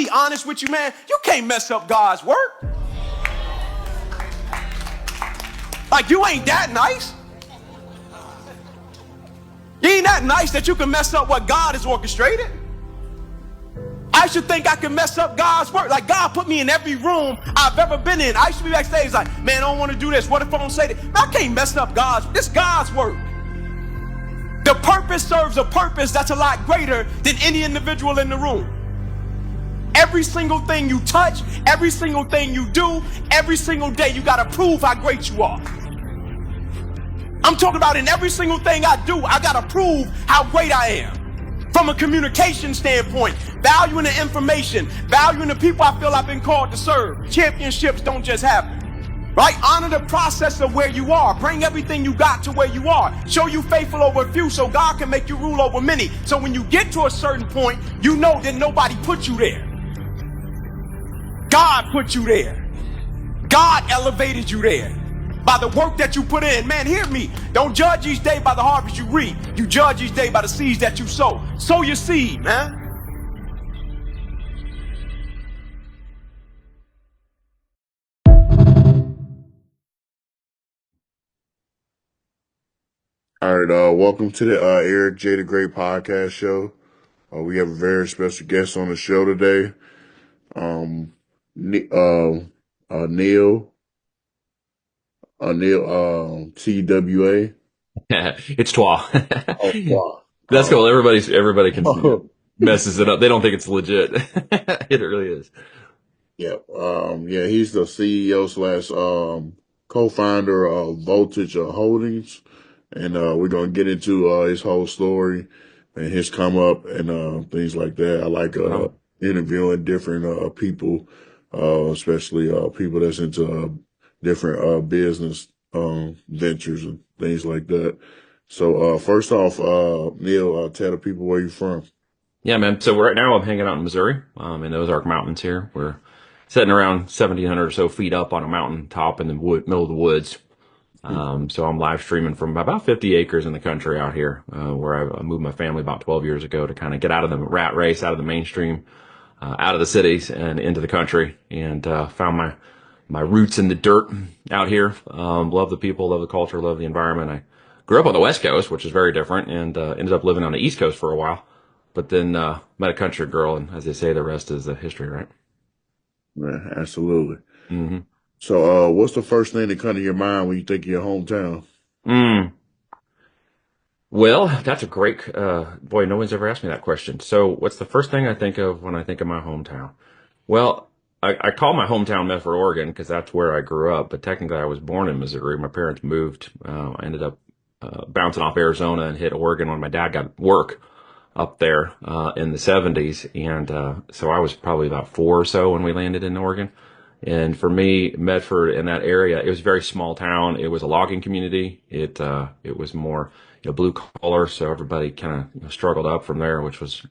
be honest with you, man. You can't mess up God's work. Like, you ain't that nice. You ain't that nice that you can mess up what God has orchestrated. I should think I can mess up God's work. Like, God put me in every room I've ever been in. I used to be backstage like, man, I don't want to do this. What if I don't say that? Man, I can't mess up God's work. This is God's work. The purpose serves a purpose that's a lot greater than any individual in the room. Every single thing you touch, every single thing you do, every single day, you got to prove how great you are. I'm talking about in every single thing I do, I got to prove how great I am. From a communication standpoint, valuing the information, valuing the people I feel I've been called to serve. Championships don't just happen. Right? Honor the process of where you are. Bring everything you got to where you are. Show you faithful over a few so God can make you rule over many. So when you get to a certain point, you know that nobody put you there. God put you there. God elevated you there by the work that you put in. Man, hear me. Don't judge each day by the harvest you reap. You judge each day by the seeds that you sow. Sow your seed, man. All right, welcome to the Eric J. the Great podcast show. We have a very special guest on the show today. Neil TWA. It's Twa. Oh, wow. That's cool. Everybody can messes it up. They don't think it's legit. It really is. Yeah. Yeah, he's the CEO slash co-founder of Voltage Holdings. And we're going to get into his whole story and his come up and things like that. I like interviewing different people, especially people that's into different business ventures and things like that. So first off, Neil, tell the people where you're from. Yeah, man. So right now I'm hanging out in Missouri, in the Ozark Mountains here. We're sitting around 1,700 or so feet up on a mountain top in the middle of the woods. So I'm live streaming from about 50 acres in the country out here, where I moved my family about 12 years ago to kind of get out of the rat race, out of the mainstream, out of the cities and into the country, and found my roots in the dirt out here. Love the people, love the culture, love the environment. I grew up on the West Coast, which is very different, and ended up living on the East Coast for a while, but then met a country girl, and as they say, the rest is history, right? Yeah, absolutely. Mm-hmm. So, what's the first thing that comes to your mind when you think of your hometown? Well, that's a great, boy, no one's ever asked me that question. So what's the first thing I think of when I think of my hometown? Well, I call my hometown Medford, Oregon, because that's where I grew up, but technically I was born in Missouri. My parents moved. I ended up bouncing off Arizona and hit Oregon when my dad got work up there in the 70s. And so I was probably about 4 or so when we landed in Oregon. And for me, Medford in that area, it was a very small town. It was a logging community. It was more, blue collar. So everybody kind of struggled up from there, which was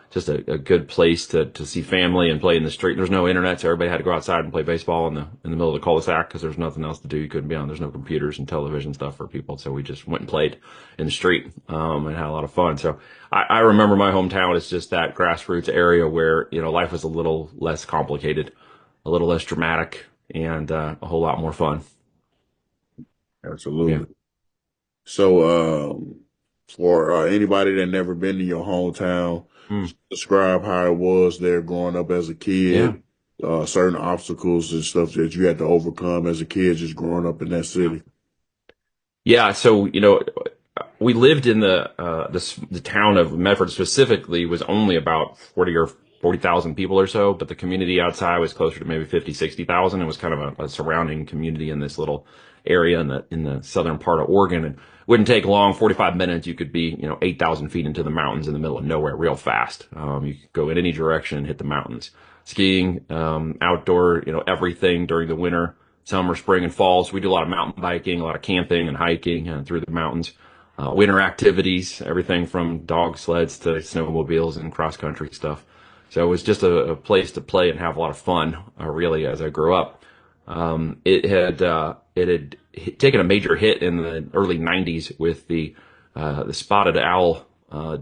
just a good place to see family and play in the street. There's no internet, so everybody had to go outside and play baseball in the middle of the cul-de-sac because there's nothing else to do. You couldn't be on. There's no computers and television stuff for people. So we just went and played in the street and had a lot of fun. So I remember my hometown as just that grassroots area where, life was a little less complicated, a little less dramatic, and a whole lot more fun. Absolutely. Yeah. So, for anybody that never been to your hometown, describe how it was there growing up as a kid, certain obstacles and stuff that you had to overcome as a kid just growing up in that city. Yeah, so we lived in the town of Medford specifically was only about 40,000 people or so, but the community outside was closer to maybe 50, 60,000. It was kind of a surrounding community in this little area in the southern part of Oregon. And it wouldn't take long, 45 minutes. You could be, 8,000 feet into the mountains in the middle of nowhere real fast. You could go in any direction and hit the mountains. Skiing, outdoor, everything during the winter, summer, spring, and fall. So we do a lot of mountain biking, a lot of camping and hiking through the mountains. Winter activities, everything from dog sleds to snowmobiles and cross-country stuff. So it was just a place to play and have a lot of fun, really, as I grew up. It had taken a major hit in the early 90s with the spotted owl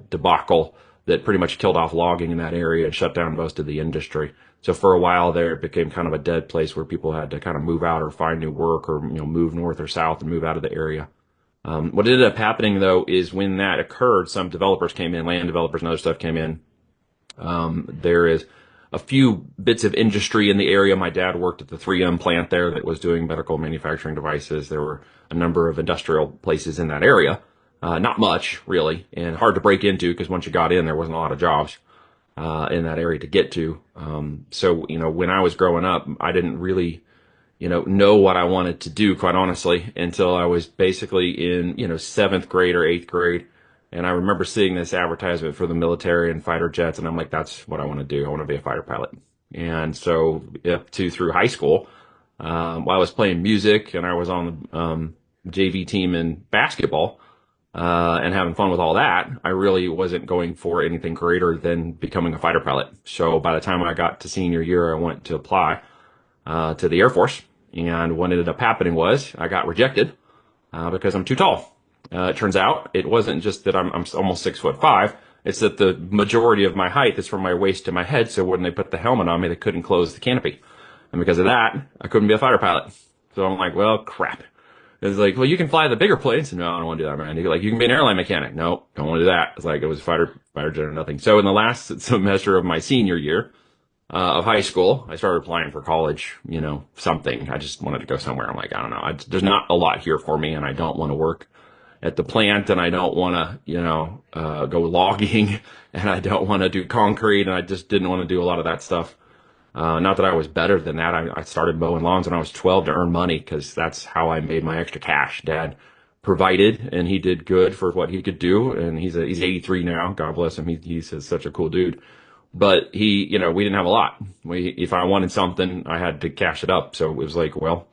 debacle that pretty much killed off logging in that area and shut down most of the industry. So for a while there, it became kind of a dead place where people had to kind of move out or find new work or, move north or south and move out of the area. What ended up happening though is when that occurred, some developers came in, land developers and other stuff came in. There is a few bits of industry in the area. My dad worked at the 3M plant there that was doing medical manufacturing devices. There were a number of industrial places in that area. Not much really, and hard to break into because once you got in, there wasn't a lot of jobs, in that area to get to. So, when I was growing up, I didn't really, know what I wanted to do, quite honestly, until I was basically in, seventh grade or eighth grade. And I remember seeing this advertisement for the military and fighter jets, and I'm like, that's what I want to do. I want to be a fighter pilot. And so up to through high school, while I was playing music and I was on the JV team in basketball, and having fun with all that, I really wasn't going for anything greater than becoming a fighter pilot. So by the time I got to senior year, I went to apply to the Air Force. And what ended up happening was I got rejected because I'm too tall. It turns out it wasn't just that I'm almost 6'5". It's that the majority of my height is from my waist to my head. So when they put the helmet on me, they couldn't close the canopy. And because of that, I couldn't be a fighter pilot. So I'm like, well, crap. It's like, well, you can fly the bigger planes. No, I don't want to do that, man. You're like, you can be an airline mechanic. No, don't want to do that. It's like, it was fighter jet or nothing. So in the last semester of my senior year, of high school, I started applying for college, something. I just wanted to go somewhere. I'm like, I don't know. There's not a lot here for me, and I don't want to work at the plant, and I don't want to, go logging, and I don't want to do concrete, and I just didn't want to do a lot of that stuff. Not that I was better than that. I started mowing lawns when I was 12 to earn money because that's how I made my extra cash. Dad provided, and he did good for what he could do, and he's 83 now. God bless him. He's such a cool dude. But we didn't have a lot. If I wanted something, I had to cash it up. So it was like, well,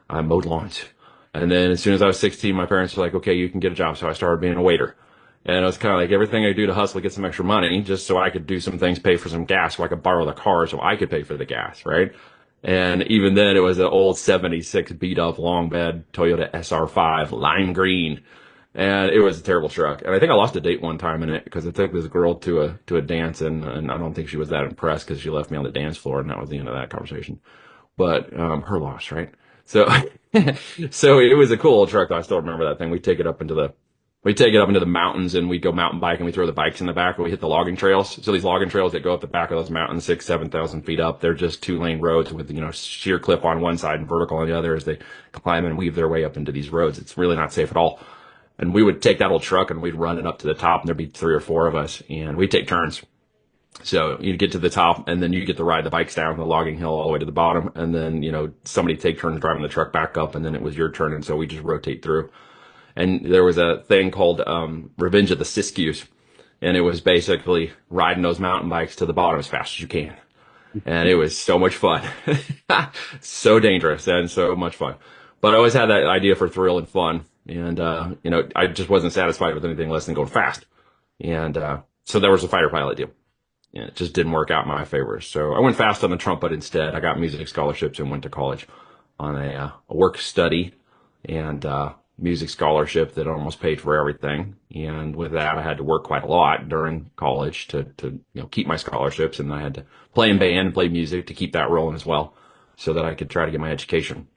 I mowed lawns. And then as soon as I was 16, my parents were like, okay, you can get a job. So I started being a waiter. And it was kind of like everything I do to hustle to get some extra money just so I could do some things, pay for some gas, so I could borrow the car so I could pay for the gas, right? And even then, it was an old 76 beat up long bed Toyota SR5 lime green. And it was a terrible truck. And I think I lost a date one time in it because I took this girl to a dance, and I don't think she was that impressed because she left me on the dance floor, and that was the end of that conversation. But her loss, right? So so it was a cool old truck though. I still remember that thing. We'd take it up into the mountains, and we'd go mountain bike, and we throw the bikes in the back, and we hit the logging trails. So these logging trails that go up the back of those mountains, 7,000 feet up, they're just 2-lane roads with, sheer cliff on one side and vertical on the other as they climb and weave their way up into these roads. It's really not safe at all. And we would take that old truck and we'd run it up to the top, and there'd be 3 or 4 of us, and we'd take turns. So you'd get to the top, and then you get to ride the bikes down the logging hill all the way to the bottom. And then, somebody take turns driving the truck back up, and then it was your turn. And so we just rotate through. And there was a thing called, Revenge of the Siskiyous. And it was basically riding those mountain bikes to the bottom as fast as you can. And it was so much fun. So dangerous and so much fun. But I always had that idea for thrill and fun. And, I just wasn't satisfied with anything less than going fast. And, so there was a fighter pilot deal. And it just didn't work out in my favor. So I went fast on the trumpet instead. I got music scholarships and went to college on a work study and, music scholarship that almost paid for everything. And with that, I had to work quite a lot during college to keep my scholarships. And I had to play in band and play music to keep that rolling as well so that I could try to get my education.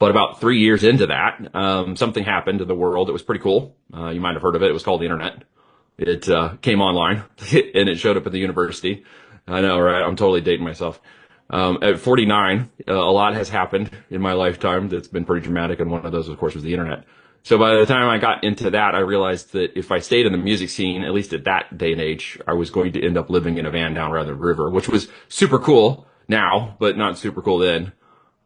But about 3 years into that, something happened to the world. It was pretty cool. You might have heard of it. It was called the internet. It came online and it showed up at the university. I know, right? I'm totally dating myself. At 49, a lot has happened in my lifetime that's been pretty dramatic. And one of those, of course, was the internet. So by the time I got into that, I realized that if I stayed in the music scene, at least at that day and age, I was going to end up living in a van down around the river, which was super cool now, but not super cool then.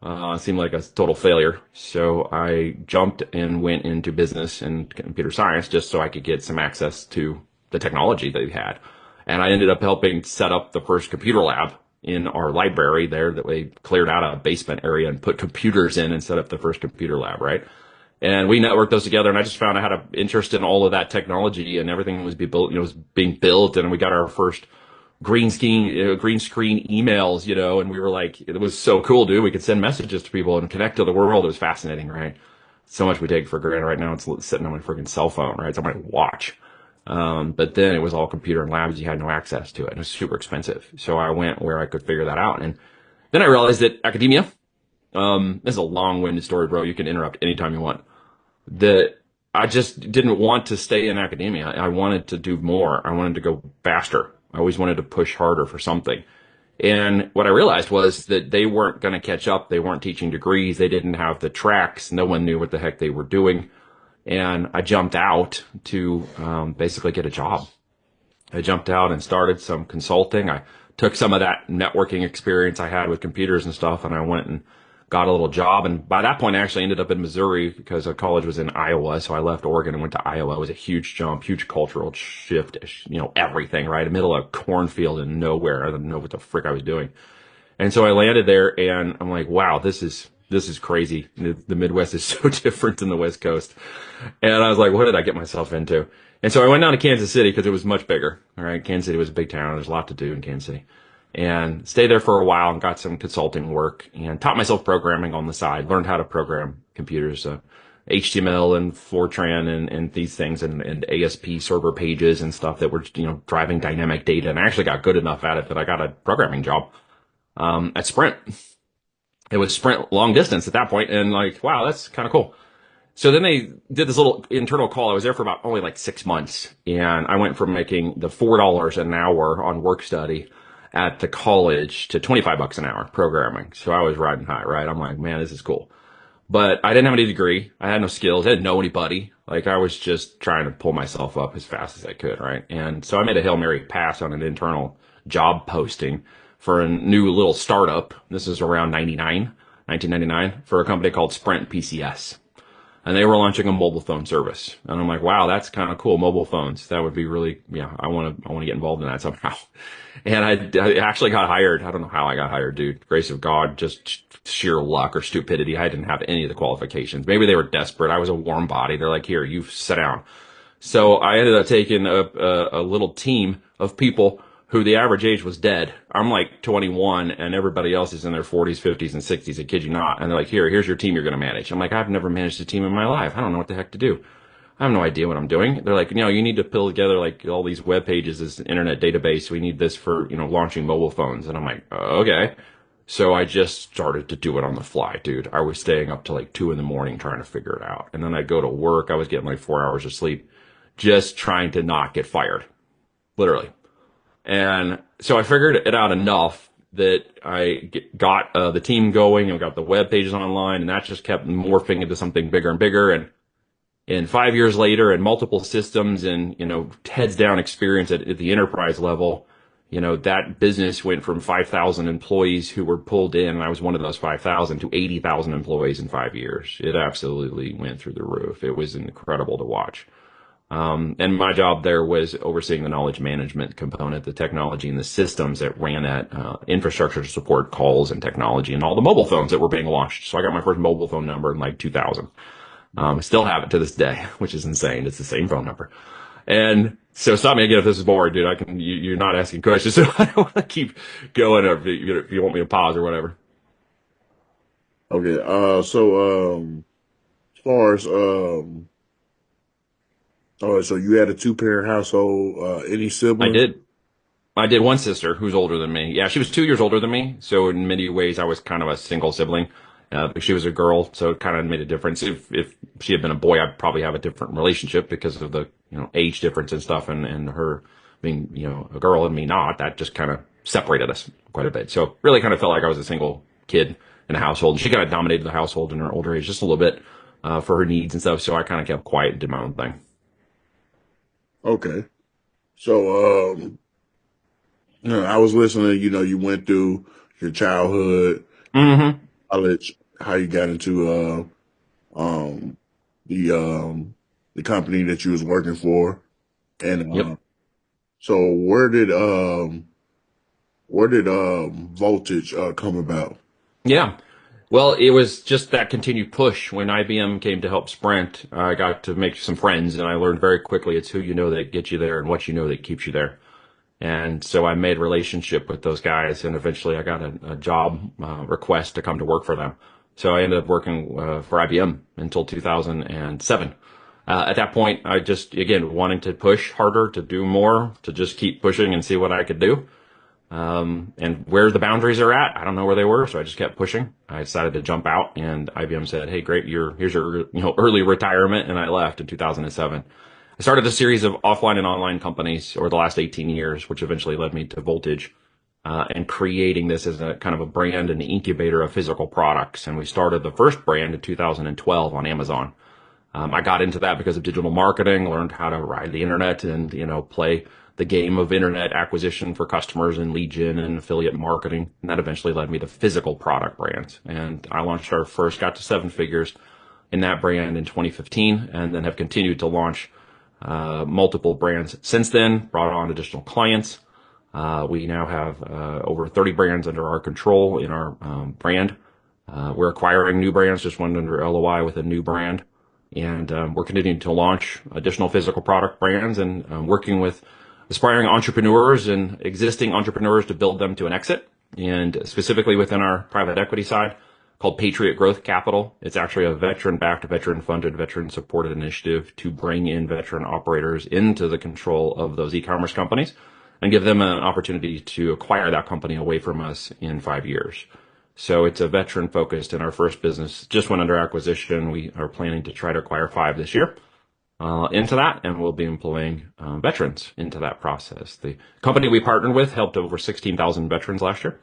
It seemed like a total failure. So I jumped and went into business and computer science just so I could get some access to the technology that we had. And I ended up helping set up the first computer lab in our library there that we cleared out a basement area and put computers in and set up the first computer lab, right? And we networked those together, and I just found I had an interest in all of that technology, and everything was being built, and we got our first green screen emails, and we were like, it was so cool, dude. We could send messages to people and connect to the world. It was fascinating, right? So much we take for granted right now. It's sitting on my freaking cell phone, right? It's on my watch. But then it was all computer and labs. You had no access to it. It was super expensive. So I went where I could figure that out. And then I realized that academia, this is a long-winded story, bro. You can interrupt anytime you want. That I just didn't want to stay in academia. I wanted to do more. I wanted to go faster. I always wanted to push harder for something. And what I realized was that they weren't going to catch up. They weren't teaching degrees. They didn't have the tracks. No one knew what the heck they were doing. And I jumped out to basically get a job. I jumped out and started some consulting. I took some of that networking experience I had with computers and stuff, and I went and got a little job. And by that point, I actually ended up in Missouri because college was in Iowa. So I left Oregon and went to Iowa. It was a huge jump, huge cultural shift, everything, right? In the middle of a cornfield and nowhere. I didn't know what the frick I was doing. And so I landed there and I'm like, wow, this is crazy. The Midwest is so different than the West Coast. And I was like, what did I get myself into? And so I went down to Kansas City because it was much bigger. All right. Kansas City was a big town. There's a lot to do in Kansas City. And stayed there for a while and got some consulting work and taught myself programming on the side, learned how to program computers, HTML and Fortran and these things and ASP server pages and stuff that were, driving dynamic data. And I actually got good enough at it that I got a programming job, at Sprint. It was Sprint long distance at that point, and like, wow, that's kind of cool. So then they did this little internal call. I was there for about only like 6 months, and I went from making the $4 an hour on work study at the college to $25 an hour programming. So I was riding high, right? I'm like, man, this is cool. But I didn't have any degree. I had no skills. I didn't know anybody. Like I was just trying to pull myself up as fast as I could, right? And so I made a Hail Mary pass on an internal job posting for a new little startup. This is around 1999, for a company called Sprint PCS. And they were launching a mobile phone service. And I'm like, wow, that's kind of cool. Mobile phones. That would be really, I want to get involved in that somehow. And I actually got hired. I don't know how I got hired, dude. Grace of God, just sheer luck or stupidity. I didn't have any of the qualifications. Maybe they were desperate. I was a warm body. They're like, here, you sit down. So I ended up taking a little team of people who the average age was dead. I'm like 21 and everybody else is in their 40s, 50s, and 60s. I kid you not. And they're like, here's your team you're going to manage. I'm like, I've never managed a team in my life. I don't know what the heck to do. I have no idea what I'm doing. They're like, you need to pull together like all these web pages, this internet database. We need this for, launching mobile phones. And I'm like, okay. So I just started to do it on the fly, dude. I was staying up till like 2 a.m. trying to figure it out. And then I'd go to work. I was getting like 4 hours of sleep, just trying to not get fired. Literally. And so I figured it out enough that I got the team going and got the web pages online, and that just kept morphing into something bigger and bigger. And 5 years later, and multiple systems and, heads down experience at the enterprise level, that business went from 5,000 employees who were pulled in, and I was one of those 5,000, to 80,000 employees in 5 years. It absolutely went through the roof. It was incredible to watch. And my job there was overseeing the knowledge management component, the technology and the systems that ran that infrastructure to support calls and technology and all the mobile phones that were being launched. So I got my first mobile phone number in like 2000. Still have it to this day, which is insane. It's the same phone number. And so stop me again if this is boring, dude. You're not asking questions, so I don't want to keep going, or if you want me to pause or whatever. Okay. As far as all right, so you had a two-parent household. Any siblings? I did one sister who's older than me. Yeah, she was 2 years older than me. So in many ways, I was kind of a single sibling. But she was a girl, so it kind of made a difference. If she had been a boy, I'd probably have a different relationship because of the age difference and stuff, and her being a girl and me not. That just kind of separated us quite a bit. So really kind of felt like I was a single kid in a household. And she kind of dominated the household in her older age just a little bit for her needs and stuff. So I kind of kept quiet and did my own thing. Okay. So, I was listening, you went through your childhood, Mm-hmm. college, how you got into, the company that you was working for. And, Yep. so where did Voltage, come about? Yeah. Well, it was just that continued push. When IBM came to help Sprint, I got to make some friends, and I learned very quickly it's who you know that gets you there and what you know that keeps you there. And so I made a relationship with those guys, and eventually I got a job request to come to work for them. So I ended up working for IBM until 2007. At that point, I just, again, wanting to push harder, to do more, to just keep pushing and see what I could do. And where the boundaries are at, I don't know where they were, so I just kept pushing. I decided to jump out, and IBM said, "Hey, great, here's your early retirement," and I left in 2007. I started a series of offline and online companies over the last 18 years, which eventually led me to Voltage, and creating this as a kind of a brand and incubator of physical products. And we started the first brand in 2012 on Amazon. I got into that because of digital marketing, learned how to ride the internet and, play the game of internet acquisition for customers and lead gen and affiliate marketing. And that eventually led me to physical product brands. And I launched our first, got to seven figures in that brand in 2015, and then have continued to launch multiple brands since then, brought on additional clients. We now have over 30 brands under our control in our brand. We're acquiring new brands, just went under LOI with a new brand. And we're continuing to launch additional physical product brands and working with aspiring entrepreneurs and existing entrepreneurs to build them to an exit. And specifically within our private equity side, called Patriot Growth Capital. It's actually a veteran-backed, veteran-funded, veteran-supported initiative to bring in veteran operators into the control of those e-commerce companies and give them an opportunity to acquire that company away from us in 5 years. So it's a veteran focused, and our first business just went under acquisition. We are planning to try to acquire 5 this year into that, and we'll be employing veterans into that process. The company we partnered with helped over 16,000 veterans last year.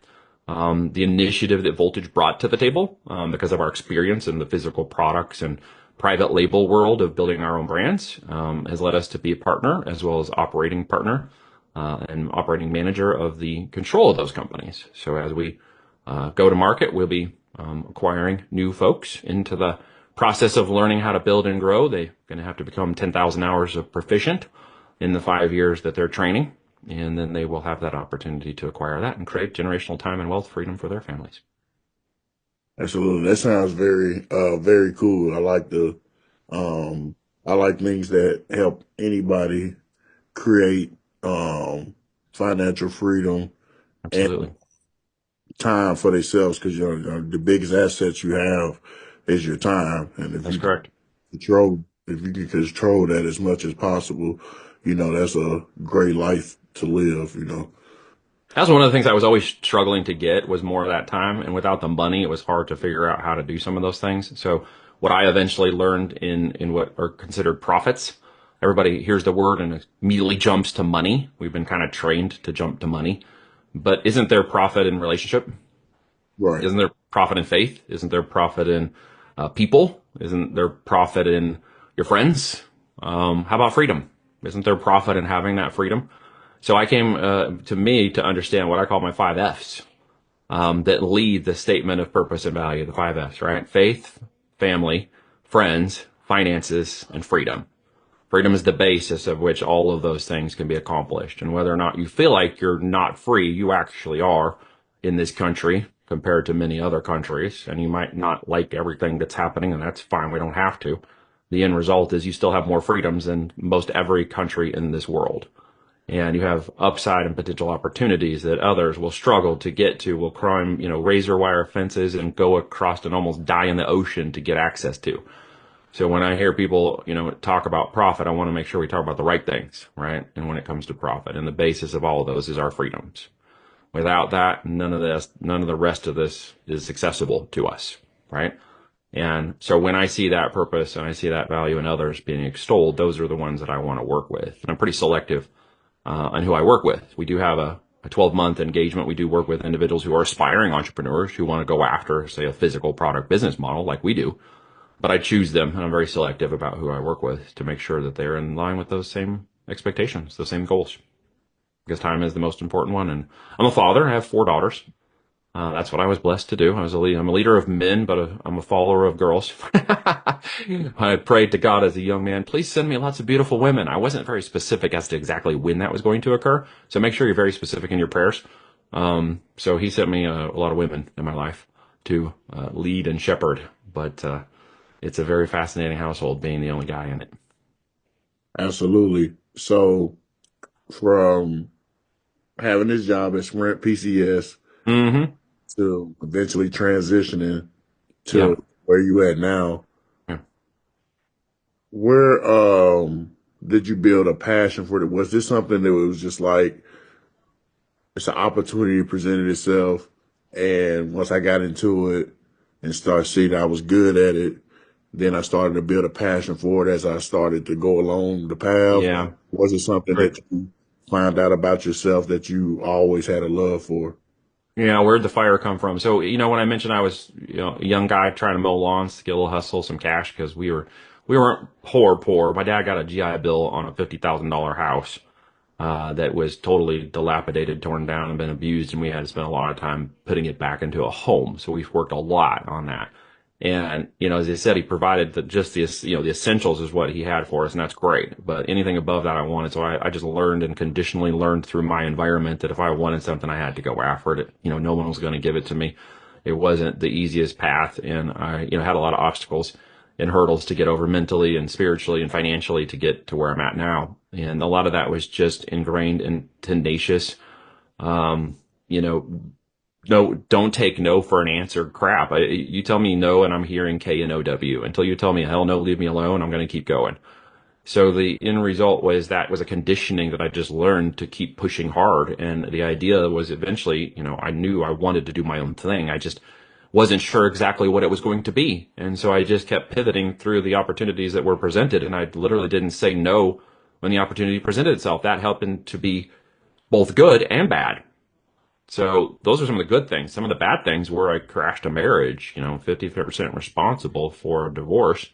The initiative that Voltage brought to the table, because of our experience in the physical products and private label world of building our own brands, has led us to be a partner as well as operating partner and operating manager of the control of those companies. So as we go to market, we'll be acquiring new folks into the process of learning how to build and grow. They're going to have to become 10,000 hours of proficient in the 5 years that they're training. And then they will have that opportunity to acquire that and create generational time and wealth freedom for their families. Absolutely. That sounds very cool. I like things that help anybody create, financial freedom and Absolutely. time for themselves. Cause the biggest assets you have is your time. And That's correct. if you can control that as much as possible, that's a great life to live. That's one of the things I was always struggling to get was more of that time. And without the money, it was hard to figure out how to do some of those things. So what I eventually learned in what are considered profits, everybody hears the word and immediately jumps to money. We've been kind of trained to jump to money, but isn't there profit in relationship? Right. Isn't there profit in faith? Isn't there profit in people? Isn't there profit in your friends? How about freedom? Isn't there profit in having that freedom? So I came to understand what I call my 5 F's that lead the statement of purpose and value, the 5 F's, right? Faith, family, friends, finances, and freedom. Freedom is the basis of which all of those things can be accomplished. And whether or not you feel like you're not free, you actually are in this country compared to many other countries. And you might not like everything that's happening, and that's fine. We don't have to. The end result is you still have more freedoms than most every country in this world. And you have upside and potential opportunities that others will struggle to get to, will climb, razor wire fences and go across and almost die in the ocean to get access to. So when I hear people, talk about profit, I want to make sure we talk about the right things, right? And when it comes to profit, and the basis of all of those is our freedoms. Without that, none of the rest of this is accessible to us, right? And so when I see that purpose and I see that value in others being extolled, those are the ones that I want to work with. And I'm pretty selective on who I work with. We do have a 12-month engagement. We do work with individuals who are aspiring entrepreneurs who want to go after, say, a physical product business model like we do. But I choose them, and I'm very selective about who I work with to make sure that they're in line with those same expectations, those same goals. Because time is the most important one. And I'm a father. I have 4 daughters. That's what I was blessed to do. I'm a leader of men, but I'm a follower of girls. I prayed to God as a young man, please send me lots of beautiful women. I wasn't very specific as to exactly when that was going to occur. So make sure you're very specific in your prayers. So he sent me a lot of women in my life to lead and shepherd. But it's a very fascinating household being the only guy in it. Absolutely. So from having this job at Sprint PCS Mm-hmm. to eventually transitioning to Yeah. where you at now, Yeah. Where did you build a passion for it? Was this something that was just like it's an opportunity presented itself, and once I got into it and started seeing I was good at it, then I started to build a passion for it as I started to go along the path? Yeah. Was it something Great. that you found out about yourself that you always had a love for? Yeah, where'd the fire come from? So, when I mentioned I was, a young guy trying to mow lawns to get a little hustle, some cash, because we weren't poor. My dad got a GI Bill on a $50,000 house, that was totally dilapidated, torn down, and been abused, and we had to spend a lot of time putting it back into a home. So we've worked a lot on that. And, as I said, he provided just the essentials is what he had for us, and that's great. But anything above that I wanted. So I just learned and conditionally learned through my environment that if I wanted something, I had to go after it. No one was going to give it to me. It wasn't the easiest path. And I, had a lot of obstacles and hurdles to get over mentally and spiritually and financially to get to where I'm at now. And a lot of that was just ingrained and tenacious. Um, you know, no, don't take no for an answer crap. You tell me no and I'm hearing KNOW. Until you tell me hell no, leave me alone, I'm going to keep going. So the end result was that was a conditioning that I just learned to keep pushing hard. And the idea was eventually, I knew I wanted to do my own thing. I just wasn't sure exactly what it was going to be. And so I just kept pivoting through the opportunities that were presented. And I literally didn't say no when the opportunity presented itself. That happened to be both good and bad. So those are some of the good things. Some of the bad things were I crashed a marriage, 50% responsible for a divorce,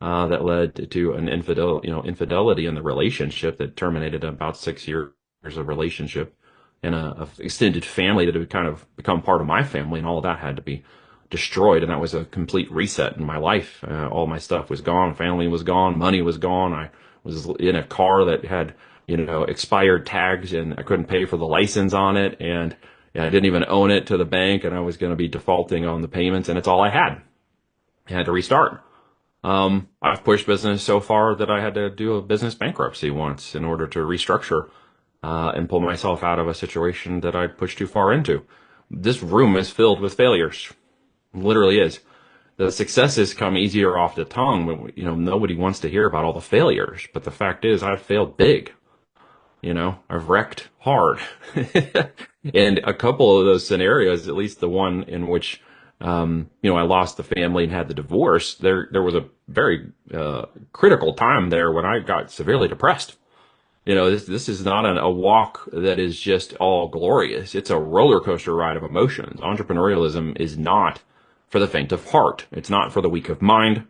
that led to an infidelity in the relationship that terminated about 6 years of relationship, and a extended family that had kind of become part of my family, and all of that had to be destroyed. And that was a complete reset in my life. All my stuff was gone. Family was gone. Money was gone. I was in a car that had, expired tags, and I couldn't pay for the license on it. And I didn't even own it to the bank, and I was going to be defaulting on the payments, and it's all I had. I had to restart. I've pushed business so far that I had to do a business bankruptcy once in order to restructure, and pull myself out of a situation that I pushed too far into. This room is filled with failures. It literally is. The successes come easier off the tongue, but nobody wants to hear about all the failures. But the fact is, I've failed big. I've wrecked hard. And a couple of those scenarios, at least the one in which, I lost the family and had the divorce, there was a very, critical time there when I got severely depressed. This is not a walk that is just all glorious. It's a roller coaster ride of emotions. Entrepreneurialism is not for the faint of heart. It's not for the weak of mind.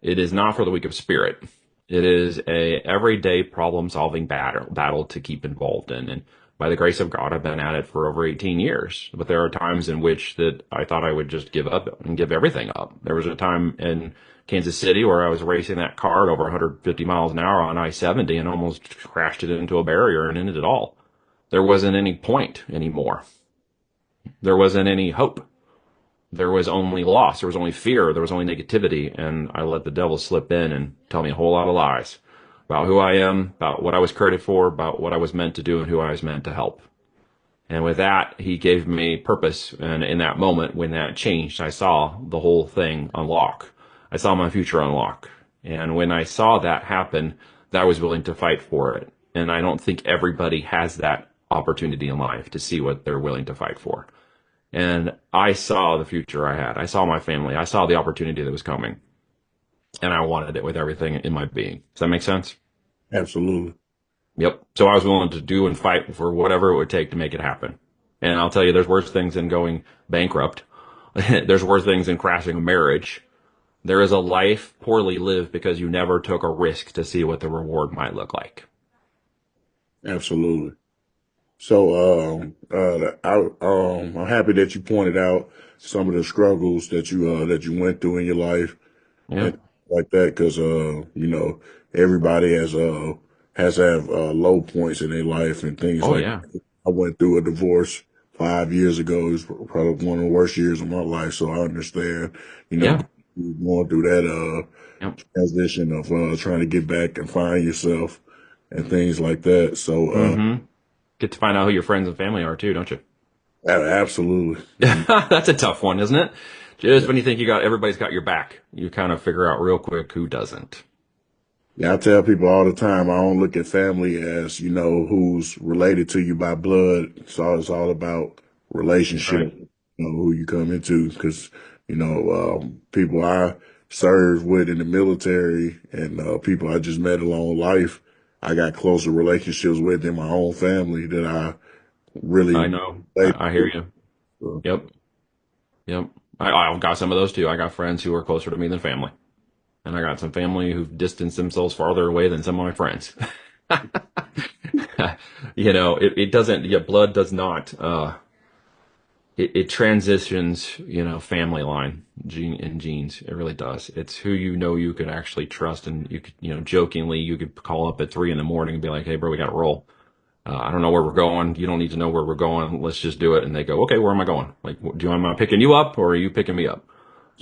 It is not for the weak of spirit. It is a everyday problem solving battle to keep involved in. And by the grace of God, I've been at it for over 18 years. But there are times in which that I thought I would just give up and give everything up. There was a time in Kansas City where I was racing that car at over 150 miles an hour on I-70 and almost crashed it into a barrier and ended it all. There wasn't any point anymore. There wasn't any hope. There was only loss. There was only fear. There was only negativity. And I let the devil slip in and tell me a whole lot of lies about who I am, about what I was created for, about what I was meant to do, and who I was meant to help. And with that, he gave me purpose. And in that moment, when that changed, I saw the whole thing unlock. I saw my future unlock. And when I saw that happen, I was willing to fight for it. And I don't think everybody has that opportunity in life to see what they're willing to fight for. And I saw the future I had. I saw my family. I saw the opportunity that was coming. And I wanted it with everything in my being. Does that make sense? Absolutely. Yep. So I was willing to do and fight for whatever it would take to make it happen. And I'll tell you, there's worse things than going bankrupt. There's worse things than crashing a marriage. There is a life poorly lived because you never took a risk to see what the reward might look like. Absolutely. So, I'm happy that you pointed out some of the struggles that you went through in your life Yeah. and like that, because, everybody has to have, low points in their life and things Oh, like yeah. that. I went through a divorce 5 years ago. It was probably one of the worst years of my life. So I understand, Yeah. going through that, Yep. transition of, trying to get back and find yourself and things like that. So, Mm-hmm. Get to find out who your friends and family are too, don't you? absolutely. That's a tough one, isn't it? Just when you think everybody's got your back, you kind of figure out real quick who doesn't. Yeah, I tell people all the time, I don't look at family as, who's related to you by blood. It's all about relationship, Right. who you come into. Because, people I served with in the military and people I just met along life, I got closer relationships with in my own family that I I really know. related I hear to. you. So, Yep. Yep. I've got some of those too. I got friends who are closer to me than family. And I got some family who've distanced themselves farther away than some of my friends. It doesn't, yeah, blood does not, it transitions, family line gene and genes. It really does. It's who you could actually trust. And you could, jokingly, you could call up at 3 a.m. and be like, hey, bro, we got to roll. I don't know where we're going. You don't need to know where we're going. Let's just do it. And they go, okay, where am I going? Like, do you want me picking you up or are you picking me up?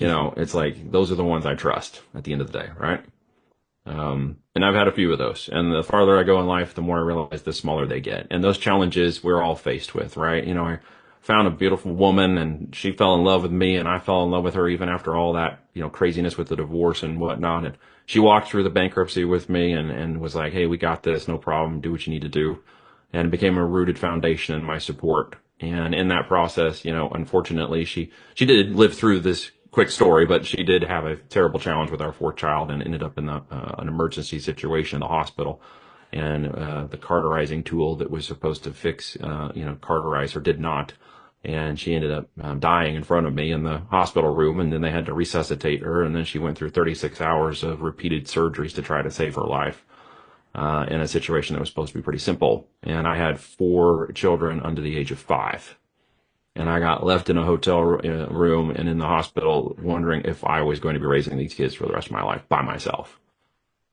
It's like, those are the ones I trust at the end of the day, right? And I've had a few of those. And the farther I go in life, the more I realize the smaller they get. And those challenges we're all faced with, right? I found a beautiful woman and she fell in love with me and I fell in love with her even after all that, craziness with the divorce and whatnot. And she walked through the bankruptcy with me and was like, hey, we got this. No problem. Do what you need to do. And it became a rooted foundation in my support. And in that process, unfortunately, she did live through this quick story, but she did have a terrible challenge with our fourth child and ended up in an emergency situation in the hospital. And the carterizing tool that was supposed to fix, carterize her did not. And she ended up dying in front of me in the hospital room. And then they had to resuscitate her. And then she went through 36 hours of repeated surgeries to try to save her life in a situation that was supposed to be pretty simple. And I had 4 children under the age of 5. And I got left in a hotel room and in the hospital wondering if I was going to be raising these kids for the rest of my life by myself.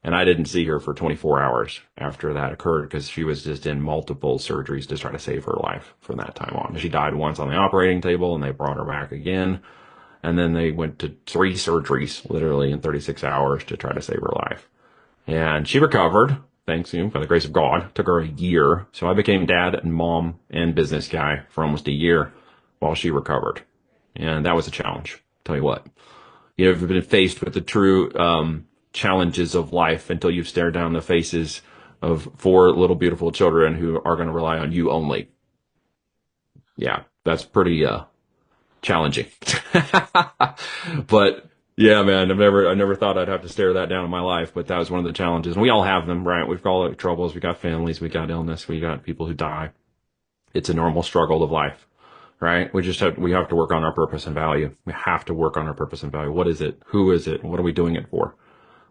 And I didn't see her for 24 hours after that occurred because she was just in multiple surgeries to try to save her life from that time on. She died once on the operating table and they brought her back again. And then they went to 3 surgeries literally in 36 hours to try to save her life. And she recovered, thanks to by the grace of God. It took her a year. So I became dad and mom and business guy for almost a year while she recovered. And that was a challenge. Tell you what, you've been faced with the true challenges of life until you've stared down the faces of 4 little beautiful children who are going to rely on you only. Yeah, that's pretty challenging. But yeah, man, I never thought I'd have to stare that down in my life, but that was one of the challenges. And we all have them, right? We've got troubles, we got families, we got illness, we got people who die. It's a normal struggle of life, right? We have to work on our purpose and value. We have to work on our purpose and value. What is it? Who is it? What are we doing it for?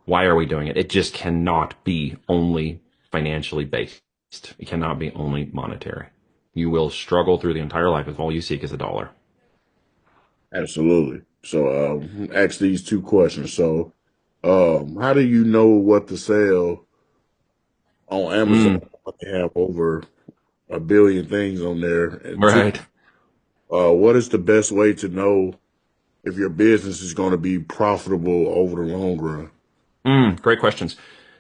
Why are we doing it? It just cannot be only financially based. It cannot be only monetary. You will struggle through the entire life if all you seek is a dollar. absolutely. So, ask these 2 questions. So, how do you know what to sell on Amazon? Mm, They have over a billion things on there. And two, right. what is the best way to know if your business is going to be profitable over the long run? Great questions.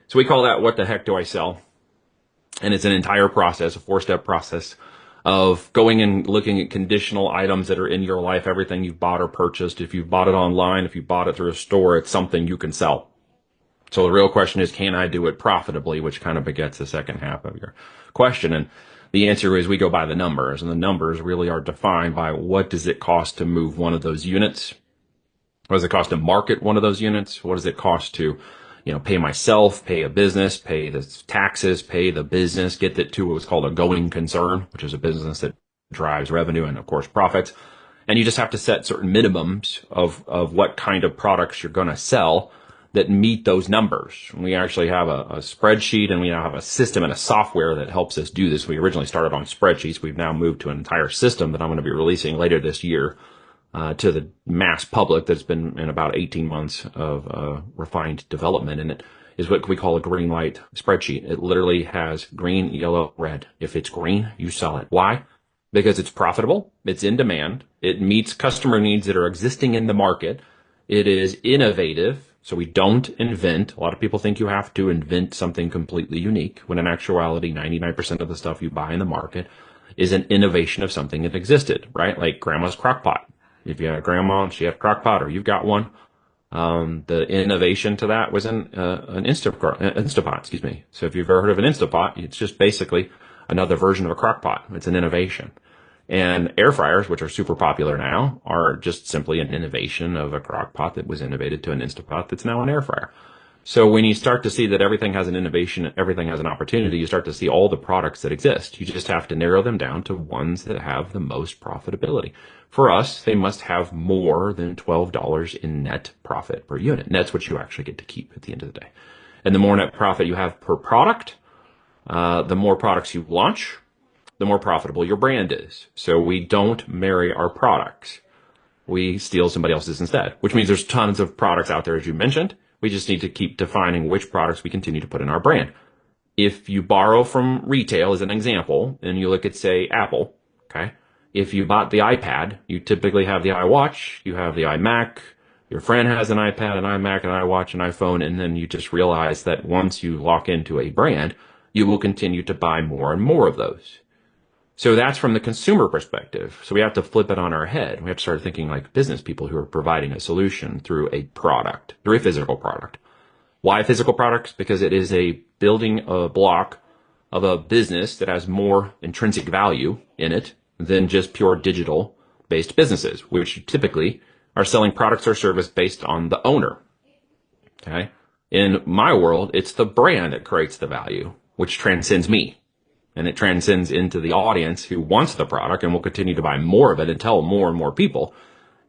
So we call that what the heck do I sell? And it's an entire process, a 4-step process of going and looking at conditional items that are in your life, everything you've bought or purchased. If you've bought it online, if you bought it through a store, it's something you can sell. So the real question is, can I do it profitably? Which kind of begets the second half of your question. And the answer is we go by the numbers, and the numbers really are defined by what does it cost to move one of those units? What does it cost to market one of those units? What does it cost to, pay myself, pay a business, pay the taxes, pay the business, get it to what's called a going concern, which is a business that drives revenue and of course profits. And you just have to set certain minimums of what kind of products you're going to sell that meet those numbers. We actually have a spreadsheet and we now have a system and a software that helps us do this. We originally started on spreadsheets. We've now moved to an entire system that I'm going to be releasing later this year to the mass public that's been in about 18 months of refined development. And it is what we call a green light spreadsheet. It literally has green, yellow, red. If it's green, you sell it. Why? Because it's profitable, it's in demand, it meets customer needs that are existing in the market, it is innovative, so we don't invent. A lot of people think you have to invent something completely unique, when in actuality, 99% of the stuff you buy in the market is an innovation of something that existed, right? Like grandma's crock pot. If you had a grandma and she had a crock pot or you've got one, The innovation to that was an Instapot, excuse me. So if you've ever heard of an Instapot, it's just basically another version of a crock pot. It's an innovation. And air fryers, which are super popular now, are just simply an innovation of a crock pot that was innovated to an Instapot that's now an air fryer. So when you start to see that everything has an innovation, everything has an opportunity, you start to see all the products that exist. You just have to narrow them down to ones that have the most profitability. For us, they must have more than $12 in net profit per unit. And that's what you actually get to keep at the end of the day. And the more net profit you have per product, the more products you launch, the more profitable your brand is. So we don't marry our products. We steal somebody else's instead, which means there's tons of products out there, as you mentioned. We just need to keep defining which products we continue to put in our brand. If you borrow from retail as an example, and you look at, say, Apple, okay? If you bought the iPad, you typically have the iWatch, you have the iMac, your friend has an iPad, an iMac, an iWatch, an iPhone, and then you just realize that once you lock into a brand, you will continue to buy more and more of those. So that's from the consumer perspective. So we have to flip it on our head. We have to start thinking like business people who are providing a solution through a product, through a physical product. Why physical products? Because it is a building a block of a business that has more intrinsic value in it than just pure digital based businesses, which typically are selling products or service based on the owner. Okay. In my world, it's the brand that creates the value, which transcends me. And it transcends into the audience who wants the product and will continue to buy more of it and tell more and more people.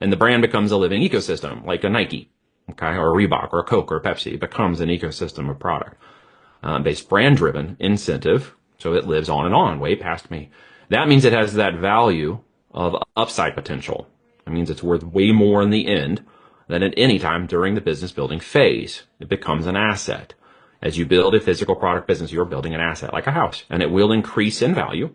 And the brand becomes a living ecosystem, like a Nike, okay, or a Reebok or a Coke or a Pepsi. It becomes an ecosystem of product based brand driven incentive. So it lives on, way past me. That means it has that value of upside potential. It means it's worth way more in the end than at any time during the business building phase. It becomes an asset. As you build a physical product business, you're building an asset like a house, and it will increase in value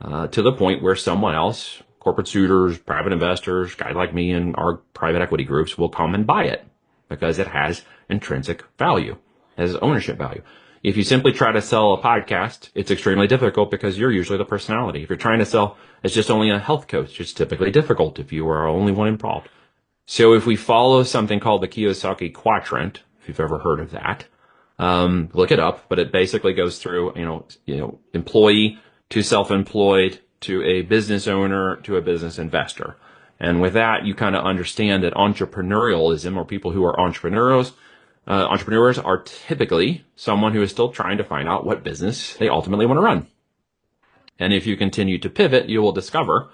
to the point where someone else, corporate suitors, private investors, guys like me and our private equity groups will come and buy it because it has intrinsic value, has ownership value. If you simply try to sell a podcast, it's extremely difficult because you're usually the personality. If you're trying to sell as just only a health coach, it's typically difficult if you are only one involved. So if we follow something called the Kiyosaki quadrant, if you've ever heard of that, look it up, but it basically goes through, employee to self-employed to a business owner to a business investor. And with that, you kind of understand that entrepreneurialism, or people who are entrepreneurs are typically someone who is still trying to find out what business they ultimately want to run. And if you continue to pivot, you will discover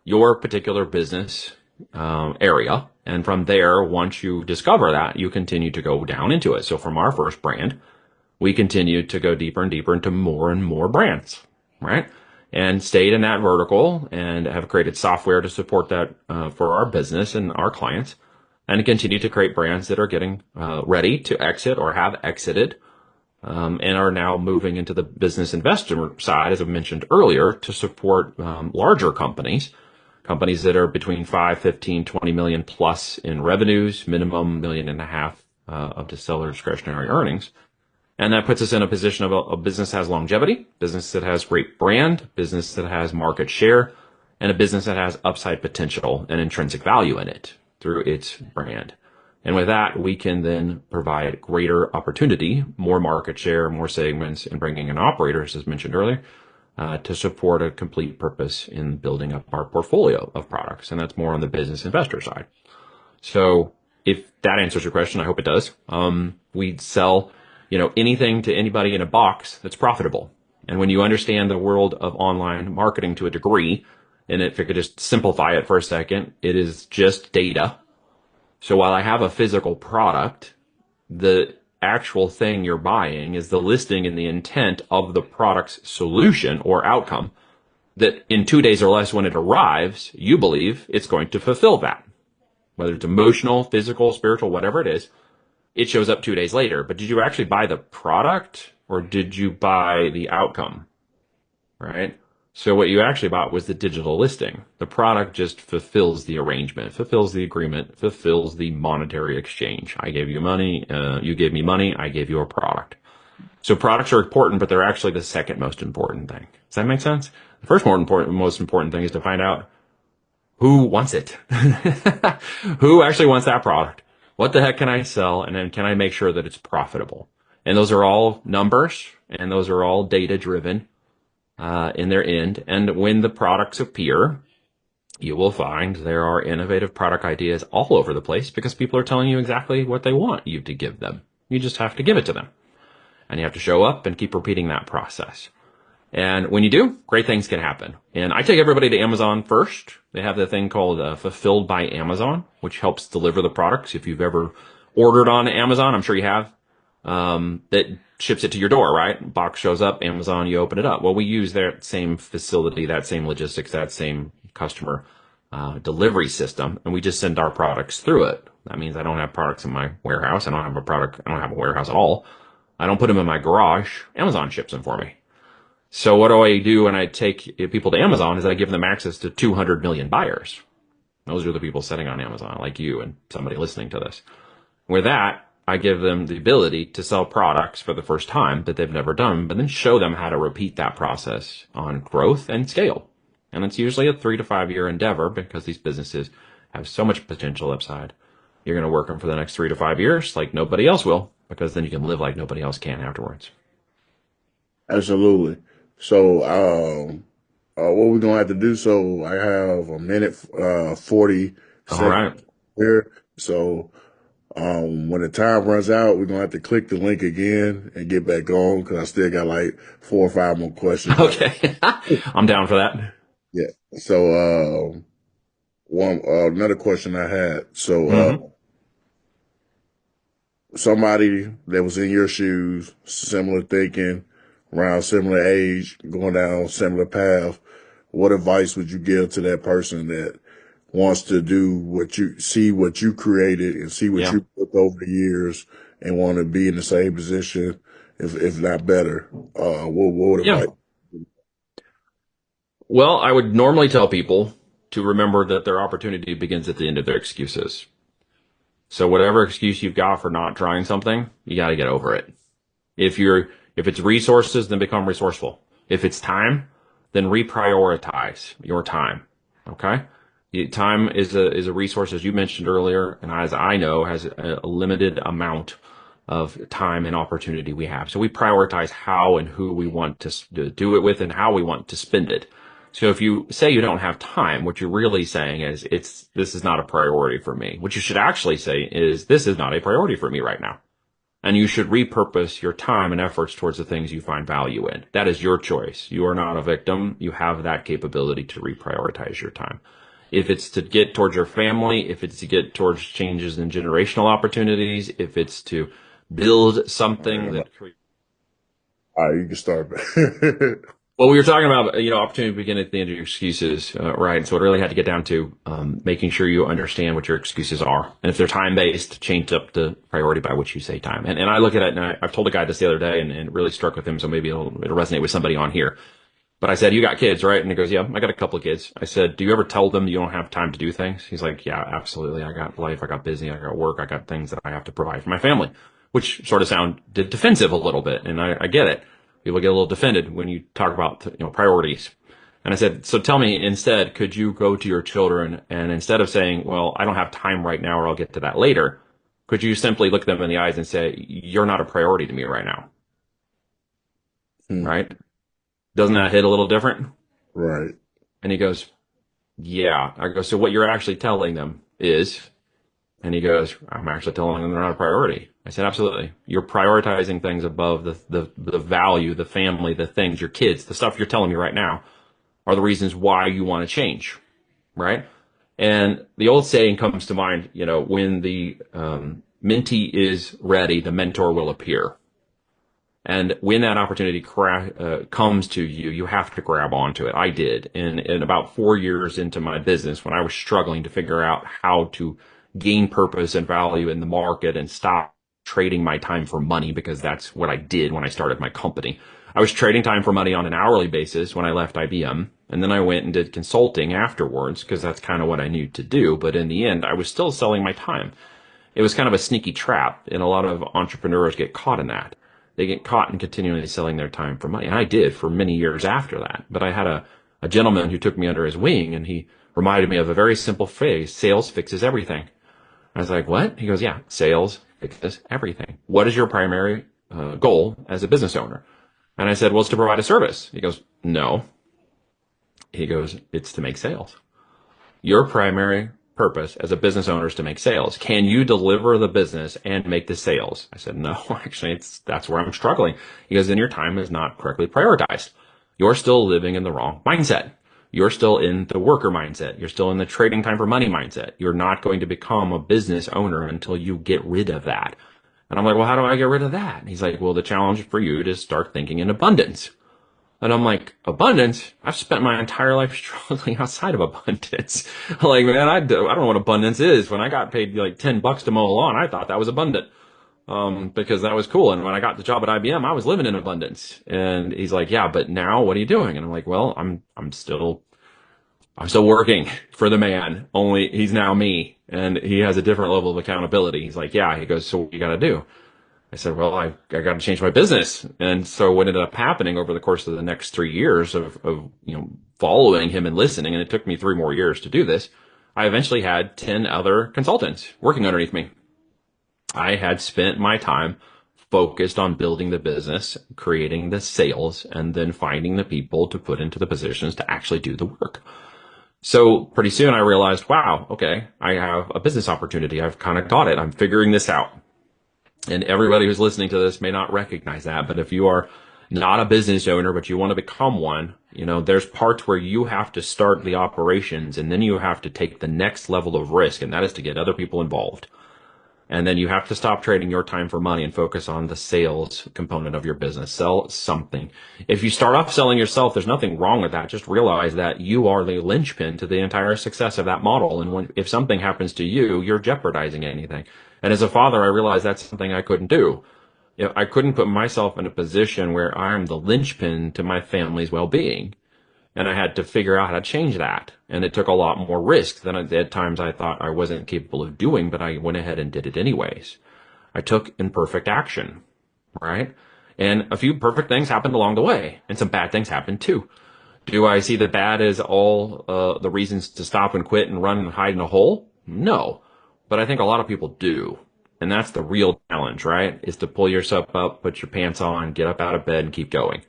your particular business area. And from there, once you discover that, you continue to go down into it. So from our first brand, we continued to go deeper and deeper into more and more brands, right? And stayed in that vertical and have created software to support that for our business and our clients, and continue to create brands that are getting ready to exit or have exited and are now moving into the business investor side, as I mentioned earlier, to support larger companies that are between 5, 15, 20 million plus in revenues, minimum $1.5 million of the seller discretionary earnings. And that puts us in a position of a business that has longevity, business that has great brand, business that has market share, and a business that has upside potential and intrinsic value in it through its brand. And with that, we can then provide greater opportunity, more market share, more segments, and bringing in operators, as mentioned earlier, to support a complete purpose in building up our portfolio of products. And that's more on the business investor side. So if that answers your question, I hope it does. We sell, anything to anybody in a box that's profitable. And when you understand the world of online marketing to a degree, and if I could just simplify it for a second, it is just data. So while I have a physical product, the actual thing you're buying is the listing and the intent of the product's solution or outcome that in 2 days or less when it arrives, you believe it's going to fulfill that. Whether it's emotional, physical, spiritual, whatever it is, it shows up 2 days later. But did you actually buy the product or did you buy the outcome? Right? So what you actually bought was the digital listing. The product just fulfills the arrangement, fulfills the agreement, fulfills the monetary exchange. I gave you money, you gave me money, I gave you a product. So products are important, but they're actually the second most important thing. Does that make sense? The first most important thing is to find out who wants it. Who actually wants that product? What the heck can I sell? And then can I make sure that it's profitable? And those are all numbers and those are all data driven, in their end. And when the products appear, you will find there are innovative product ideas all over the place because people are telling you exactly what they want you to give them. You just have to give it to them. And you have to show up and keep repeating that process. And when you do, great things can happen. And I take everybody to Amazon first. They have the thing called Fulfilled by Amazon, which helps deliver the products. If you've ever ordered on Amazon, I'm sure you have, that ships it to your door, right? Box shows up, Amazon, you open it up. Well, we use that same facility, that same logistics, that same customer delivery system, and we just send our products through it. That means I don't have products in my warehouse. I don't have a warehouse at all. I don't put them in my garage. Amazon ships them for me. So what do I do when I take people to Amazon is I give them access to 200 million buyers. Those are the people sitting on Amazon, like you and somebody listening to this. With that, I give them the ability to sell products for the first time that they've never done, but then show them how to repeat that process on growth and scale. And it's usually a 3 to 5 year endeavor because these businesses have so much potential upside. You're going to work them for the next 3 to 5 years like nobody else will, because then you can live like nobody else can afterwards. Absolutely. So, what we're gonna have to do? So, I have a minute, 40 All seconds right. here. So, when the time runs out, we're gonna have to click the link again and get back on because I still got like 4 or 5 more questions. Okay. I'm down for that. Yeah. So, another question I had. So, Mm-hmm. somebody that was in your shoes, similar thinking, around similar age, going down similar path, what advice would you give to that person that wants to do what you created and see what Yeah. you built over the years and want to be in the same position, if not better? What would Yeah. advice? Well, I would normally tell people to remember that their opportunity begins at the end of their excuses. So whatever excuse you've got for not trying something, you got to get over it. If it's resources, then become resourceful. If it's time, then reprioritize your time. Okay? Time is a resource, as you mentioned earlier, and as I know, has a limited amount of time and opportunity we have. So we prioritize how and who we want to do it with and how we want to spend it. So if you say you don't have time, what you're really saying is this is not a priority for me. What you should actually say is this is not a priority for me right now. And you should repurpose your time and efforts towards the things you find value in. That is your choice. You are not a victim. You have that capability to reprioritize your time. If it's to get towards your family, if it's to get towards changes in generational opportunities, if it's to build something that creates. All right, you can start. Well, we were talking about, opportunity to begin at the end of your excuses, right? So it really had to get down to making sure you understand what your excuses are. And if they're time-based, change up the priority by which you say time. And I look at it, and I've told a guy this the other day, and it really struck with him, so maybe it'll resonate with somebody on here. But I said, you got kids, right? And he goes, yeah, I got a couple of kids. I said, do you ever tell them you don't have time to do things? He's like, yeah, absolutely. I got life. I got busy. I got work. I got things that I have to provide for my family, which sort of sounded defensive a little bit. And I get it. People get a little defended when you talk about, priorities. And I said, so tell me instead, could you go to your children and instead of saying, well, I don't have time right now or I'll get to that later, could you simply look them in the eyes and say, you're not a priority to me right now? Right? Doesn't that hit a little different? Right. And he goes, yeah. I go, so what you're actually telling them is, and he goes, I'm actually telling them they're not a priority. I said, absolutely. You're prioritizing things above the value, the family, the things, your kids, the stuff you're telling me right now are the reasons why you want to change. Right. And the old saying comes to mind, when the mentee is ready, the mentor will appear. And when that opportunity comes to you, you have to grab onto it. I did. And about 4 years into my business, when I was struggling to figure out how to gain purpose and value in the market and stop trading my time for money, because that's what I did when I started my company. I was trading time for money on an hourly basis when I left IBM. And then I went and did consulting afterwards because that's kind of what I knew to do. But in the end, I was still selling my time. It was kind of a sneaky trap. And a lot of entrepreneurs get caught in that. They get caught in continually selling their time for money. And I did for many years after that. But I had a gentleman who took me under his wing, and he reminded me of a very simple phrase: sales fixes everything. I was like, what? He goes, yeah, sales fixes everything. What is your primary goal as a business owner? And I said, well, it's to provide a service. He goes, no. He goes, it's to make sales. Your primary purpose as a business owner is to make sales. Can you deliver the business and make the sales? I said, no, actually, that's where I'm struggling. He goes, then your time is not correctly prioritized. You're still living in the wrong mindset. You're still in the worker mindset. You're still in the trading time for money mindset. You're not going to become a business owner until you get rid of that. And I'm like, well, how do I get rid of that? And he's like, well, the challenge for you is start thinking in abundance. And I'm like, abundance? I've spent my entire life struggling outside of abundance. Like, man, I don't know what abundance is. When I got paid like $10 to mow a lawn, I thought that was abundant. Because that was cool. And when I got the job at IBM, I was living in abundance. And he's like, yeah, but now what are you doing? And I'm like, well, I'm still working for the man, only he's now me. And he has a different level of accountability. He's like, yeah, he goes, so what you got to do? I said, well, I got to change my business. And so what ended up happening over the course of the next 3 years of following him and listening, and it took me 3 more years to do this, I eventually had 10 other consultants working underneath me. I had spent my time focused on building the business, creating the sales, and then finding the people to put into the positions to actually do the work. So pretty soon I realized, wow, okay, I have a business opportunity. I've kind of got it. I'm figuring this out. And everybody who's listening to this may not recognize that, but if you are not a business owner, but you want to become one, there's parts where you have to start the operations and then you have to take the next level of risk, and that is to get other people involved. And then you have to stop trading your time for money and focus on the sales component of your business. Sell something. If you start off selling yourself, there's nothing wrong with that. Just realize that you are the linchpin to the entire success of that model. And if something happens to you, you're jeopardizing anything. And as a father, I realized that's something I couldn't do. I couldn't put myself in a position where I'm the linchpin to my family's well-being. And I had to figure out how to change that. And it took a lot more risk than at times I thought I wasn't capable of doing, but I went ahead and did it anyways. I took imperfect action, right? And a few perfect things happened along the way, and some bad things happened too. Do I see the bad as all the reasons to stop and quit and run and hide in a hole? No. But I think a lot of people do. And that's the real challenge, right? Is to pull yourself up, put your pants on, get up out of bed and keep going.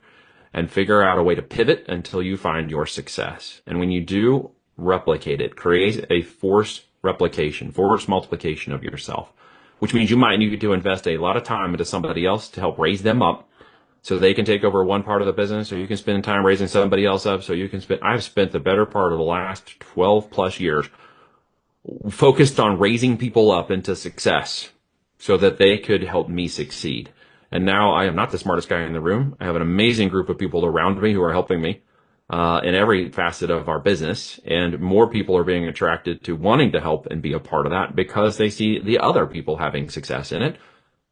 And figure out a way to pivot until you find your success. And when you do, replicate it. Create a force replication, force multiplication of yourself, which means you might need to invest a lot of time into somebody else to help raise them up so they can take over one part of the business, or you can spend time raising somebody else up so you can I've spent the better part of the last 12 plus years focused on raising people up into success so that they could help me succeed. And now I am not the smartest guy in the room. I have an amazing group of people around me who are helping me in every facet of our business. And more people are being attracted to wanting to help and be a part of that because they see the other people having success in it.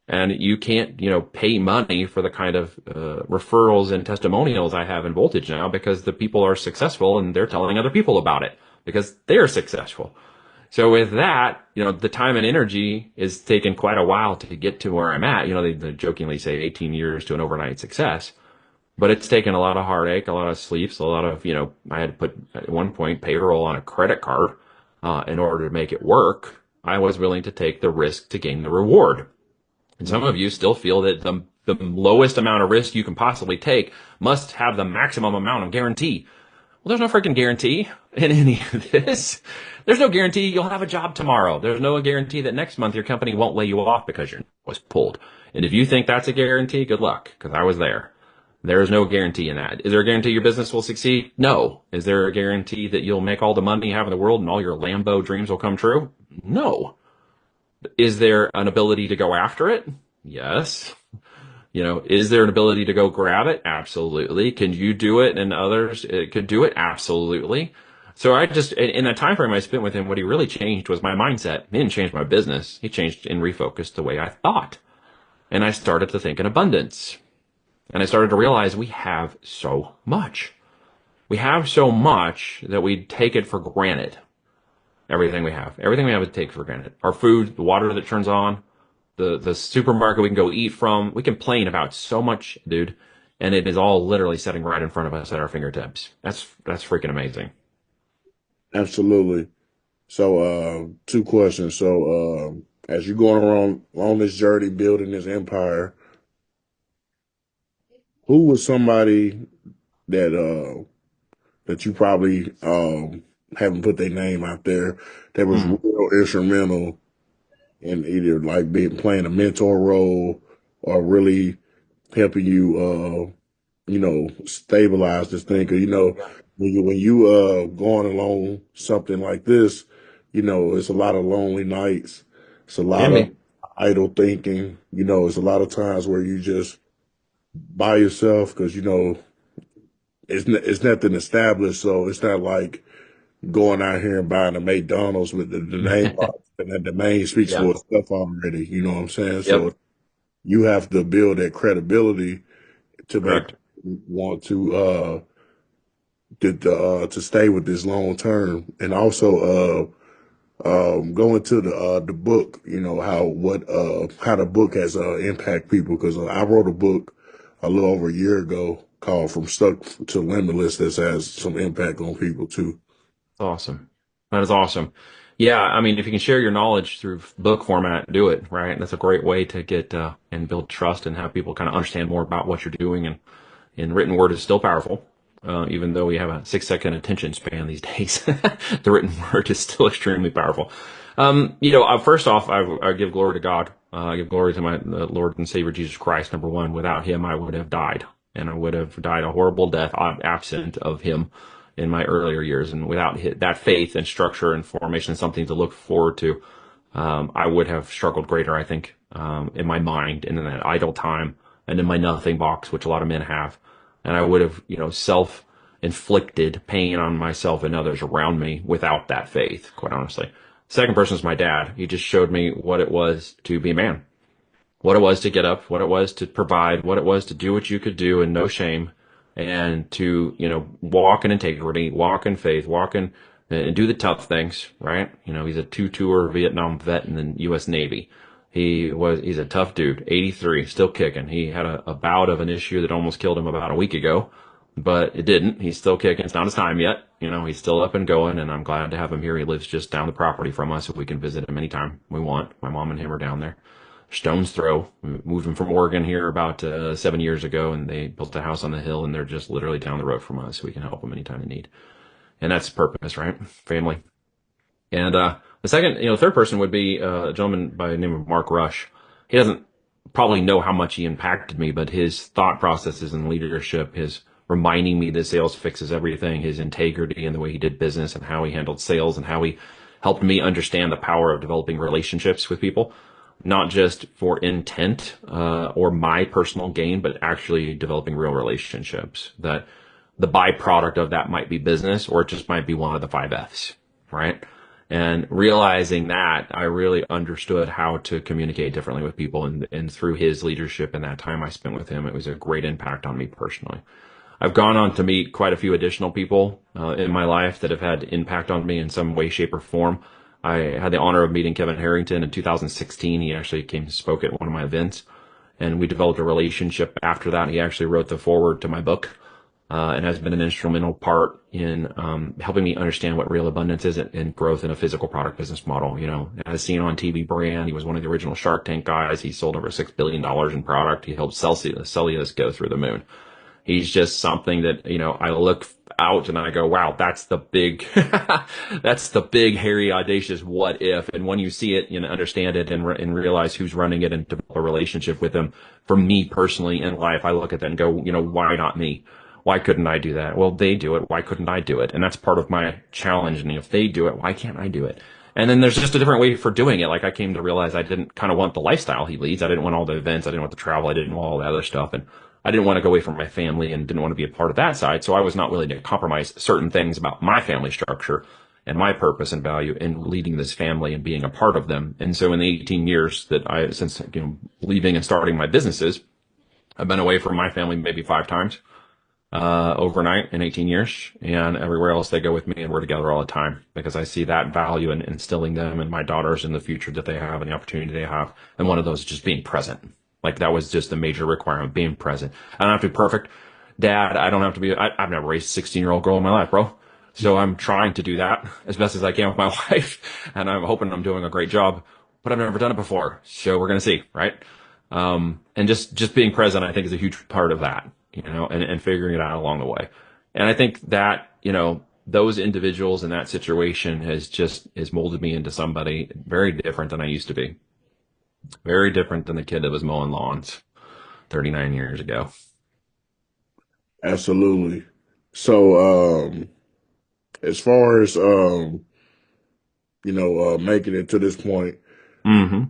And you can't, pay money for the kind of referrals and testimonials I have in Voltage now, because the people are successful and they're telling other people about it because they're successful. So with that, the time and energy is taken quite a while to get to where I'm at. They jokingly say 18 years to an overnight success, but it's taken a lot of heartache, a lot of sleeps, a lot of, I had to put at one point payroll on a credit card, in order to make it work. I was willing to take the risk to gain the reward. And some of you still feel that the lowest amount of risk you can possibly take must have the maximum amount of guarantee. Well, there's no freaking guarantee in any of this. There's no guarantee you'll have a job tomorrow. There's no guarantee that next month your company won't lay you off because your was pulled. And if you think that's a guarantee, good luck, because I was there. There is no guarantee in that. Is there a guarantee your business will succeed? No. Is there a guarantee that you'll make all the money you have in the world and all your Lambo dreams will come true? No. Is there an ability to go after it? Yes. Is there an ability to go grab it? Absolutely. Can you do it and others could do it? Absolutely. So I just, in the time frame I spent with him, what he really changed was my mindset. He didn't change my business. He changed and refocused the way I thought. And I started to think in abundance. And I started to realize we have so much. We have so much that we take it for granted. Everything we have we take for granted. Our food, the water that turns on, the supermarket we can go eat from. We complain about so much, dude, and it is all literally sitting right in front of us at our fingertips. That's freaking amazing. Absolutely. So, two questions. So, as you're going around on this journey building this empire, who was somebody that that you probably haven't put their name out there that was Mm. real instrumental in either like being playing a mentor role or really helping you stabilize this thing? 'Cause Yeah. when you going along something like this, it's a lot of lonely nights. It's a lot Can of be. idle thinking. It's a lot of times where you just by yourself because it's nothing established. So it's not like going out here and buying a McDonald's with the name on it, and then the name speaks Yeah. for itself already. You know what I'm saying? So Yep. you have to build that credibility to make Correct. people want to stay with this long term, and also go into the book. How the book has impact people because I wrote a book a little over a year ago called "From Stuck to Limitless" that has some impact on people too. That's awesome. That is awesome. Yeah, I mean, if you can share your knowledge through book format, do it, right? That's a great way to get and build trust and have people kind of understand more about what you're doing. And written word is still powerful, even though we have a 6 second attention span these days. The written word is still extremely powerful. First off, I give glory to God. I give glory to my Lord and Savior Jesus Christ. Number one, without Him, I would have died, and I would have died a horrible death absent of Him in my earlier years. And without that faith and structure and formation, something to look forward to, I would have struggled greater, I think, in my mind and in that idle time and in my nothing box, which a lot of men have. And I would have, self-inflicted pain on myself and others around me without that faith, quite honestly. Second person is my dad. He just showed me what it was to be a man, what it was to get up, what it was to provide, what it was to do what you could do and no shame, and to, walk in integrity, walk in faith, walk in and do the tough things, right? He's a two-tour Vietnam vet in the U.S. Navy. He's a tough dude, 83, still kicking. He had a bout of an issue that almost killed him about a week ago, but it didn't. He's still kicking. It's not his time yet. He's still up and going, and I'm glad to have him here. He lives just down the property from us, so we can visit him anytime we want. My mom and him are down there. Stone's throw. We moved him from Oregon here about 7 years ago, and they built a house on the hill, and they're just literally down the road from us. We can help them anytime they need. And that's purpose, right? Family. And the second, third person would be a gentleman by the name of Mark Rush. He doesn't probably know how much he impacted me, but his thought processes and leadership, his reminding me that sales fixes everything, his integrity and the way he did business and how he handled sales and how he helped me understand the power of developing relationships with people, not just for intent or my personal gain, but actually developing real relationships. That the byproduct of that might be business, or it just might be one of the 5 F's, right? And realizing that, I really understood how to communicate differently with people. And through his leadership and that time I spent with him, it was a great impact on me personally. I've gone on to meet quite a few additional people in my life that have had impact on me in some way, shape, or form. I had the honor of meeting Kevin Harrington in 2016. He actually came and spoke at one of my events, and we developed a relationship after that. He actually wrote the foreword to my book and has been an instrumental part in helping me understand what real abundance is and growth in a physical product business model. As seen on TV brand, he was one of the original Shark Tank guys. He sold over $6 billion in product. He helped Celsius go through the moon. He's just something that, I look out and I go, wow, that's the big, that's the big, hairy, audacious what if. And when you see it, understand it and realize who's running it and develop a relationship with them. For me personally in life, I look at that and go, why not me? Why couldn't I do that? Well, they do it. Why couldn't I do it? And that's part of my challenge. And if they do it, why can't I do it? And then there's just a different way for doing it. Like I came to realize I didn't kind of want the lifestyle he leads. I didn't want all the events. I didn't want the travel. I didn't want all the other stuff. And I didn't want to go away from my family and didn't want to be a part of that side. So I was not willing to compromise certain things about my family structure and my purpose and value in leading this family and being a part of them. And so in the 18 years that since leaving and starting my businesses, I've been away from my family maybe 5 times overnight in 18 years, and everywhere else they go with me, and we're together all the time because I see that value in instilling them and my daughters in the future that they have and the opportunity they have. And one of those is just being present. Like that was just a major requirement, being present. I don't have to be perfect. Dad, I don't have to be, I've never raised a 16-year-old girl in my life, bro. So I'm trying to do that as best as I can with my wife, and I'm hoping I'm doing a great job, but I've never done it before. So we're going to see, right? And just being present, I think, is a huge part of that, and figuring it out along the way. And I think that, those individuals in that situation has molded me into somebody very different than I used to be. Very different than the kid that was mowing lawns 39 years ago. Absolutely. So, as far as, making it to this point, Hmm.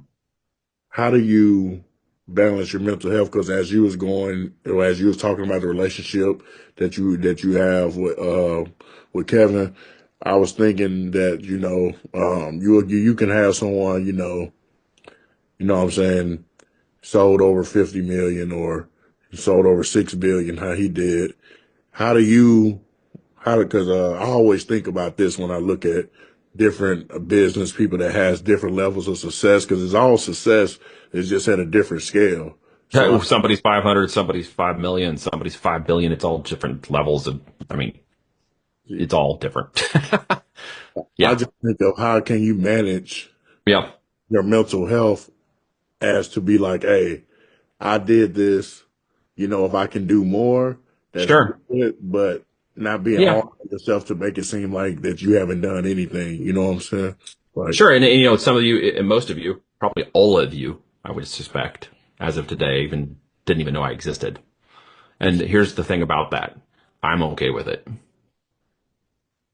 how do you balance your mental health? Because as you was going, or as you was talking about the relationship that you have with Kevin, I was thinking that you can have someone what I'm saying, sold over 50 million or sold over 6 billion, how he did. How do you because I always think about this when I look at different business people that has different levels of success, because it's all success. It's just at a different scale. So Somebody's 500, somebody's 5 million, somebody's 5 billion. It's all different levels of, I mean, it's all different. I Yeah. just think of how can you manage Yeah. your mental health as to be like, hey, I did this. If I can do more, that's Sure. good, but not being Yeah. hard on yourself to make it seem like that you haven't done anything. You know what I'm saying? Like, Sure. And, some of you and most of you, probably all of you, I would suspect, as of today, even didn't even know I existed. And here's the thing about that. I'm okay with it.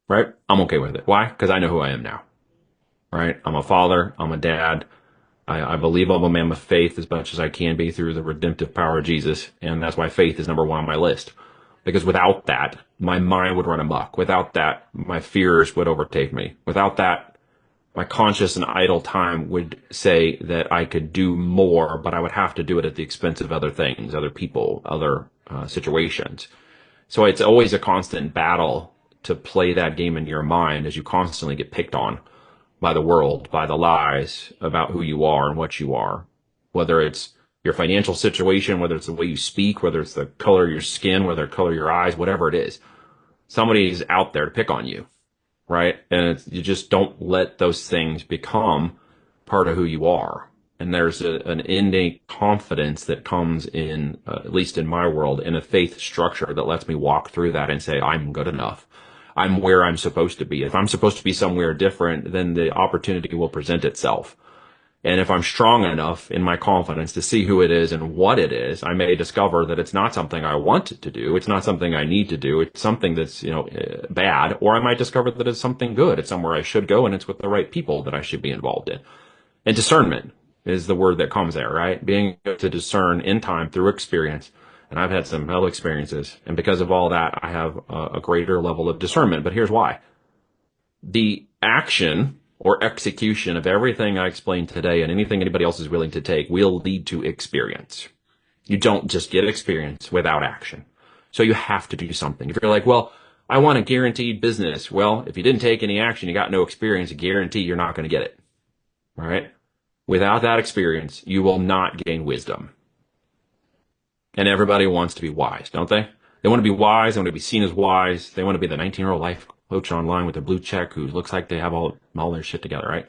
Right? I'm okay with it. Why? Because I know who I am now. Right? I'm a father. I'm a dad. I believe I'm a man of faith as much as I can be through the redemptive power of Jesus. And that's why faith is number one on my list. Because without that, my mind would run amok. Without that, my fears would overtake me. Without that, my conscious and idle time would say that I could do more, but I would have to do it at the expense of other things, other people, other situations. So it's always a constant battle to play that game in your mind as you constantly get picked on by the world, by the lies about who you are and what you are. Whether it's your financial situation, whether it's the way you speak, whether it's the color of your skin, whether the color of your eyes, whatever it is, somebody's out there to pick on you, right? And you just don't let those things become part of who you are. And there's an innate confidence that comes in, at least in my world, in a faith structure that lets me walk through that and say, I'm good enough. I'm where I'm supposed to be. If I'm supposed to be somewhere different, then the opportunity will present itself. And if I'm strong enough in my confidence to see who it is and what it is, I may discover that it's not something I want to do. It's not something I need to do. It's something that's, bad. Or I might discover that it's something good. It's somewhere I should go and it's with the right people that I should be involved in. And discernment is the word that comes there, right? Being able to discern in time through experience. And I've had some hell experiences. And because of all that, I have a greater level of discernment. But here's why. The action or execution of everything I explained today and anything anybody else is willing to take will lead to experience. You don't just get experience without action. So you have to do something. If you're like, well, I want a guaranteed business. Well, if you didn't take any action, you got no experience, I guarantee you're not going to get it. All right. Without that experience, you will not gain wisdom. And everybody wants to be wise, don't they? They want to be wise. They want to be seen as wise. They want to be the 19-year-old life coach online with a blue check who looks like they have all their shit together, right?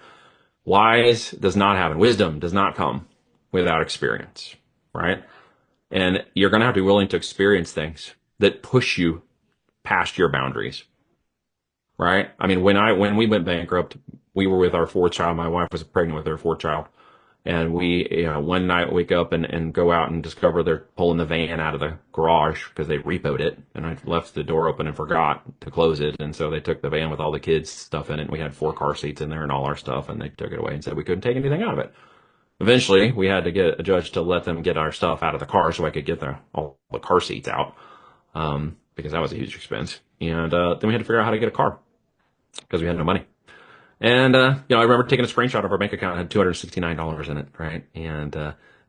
Wise does not happen. Wisdom does not come without experience, right? And you're going to have to be willing to experience things that push you past your boundaries, right? I mean, when we went bankrupt, we were with our fourth child. My wife was pregnant with her fourth child. And we, one night wake up and go out and discover they're pulling the van out of the garage because they repoed it. And I left the door open and forgot to close it. And so they took the van with all the kids' stuff in it. And we had 4 car seats in there and all our stuff. And they took it away and said we couldn't take anything out of it. Eventually, we had to get a judge to let them get our stuff out of the car so I could get all the car seats out, because that was a huge expense. And then we had to figure out how to get a car because we had no money. And, I remember taking a screenshot of our bank account. It had $269 in it, right? And,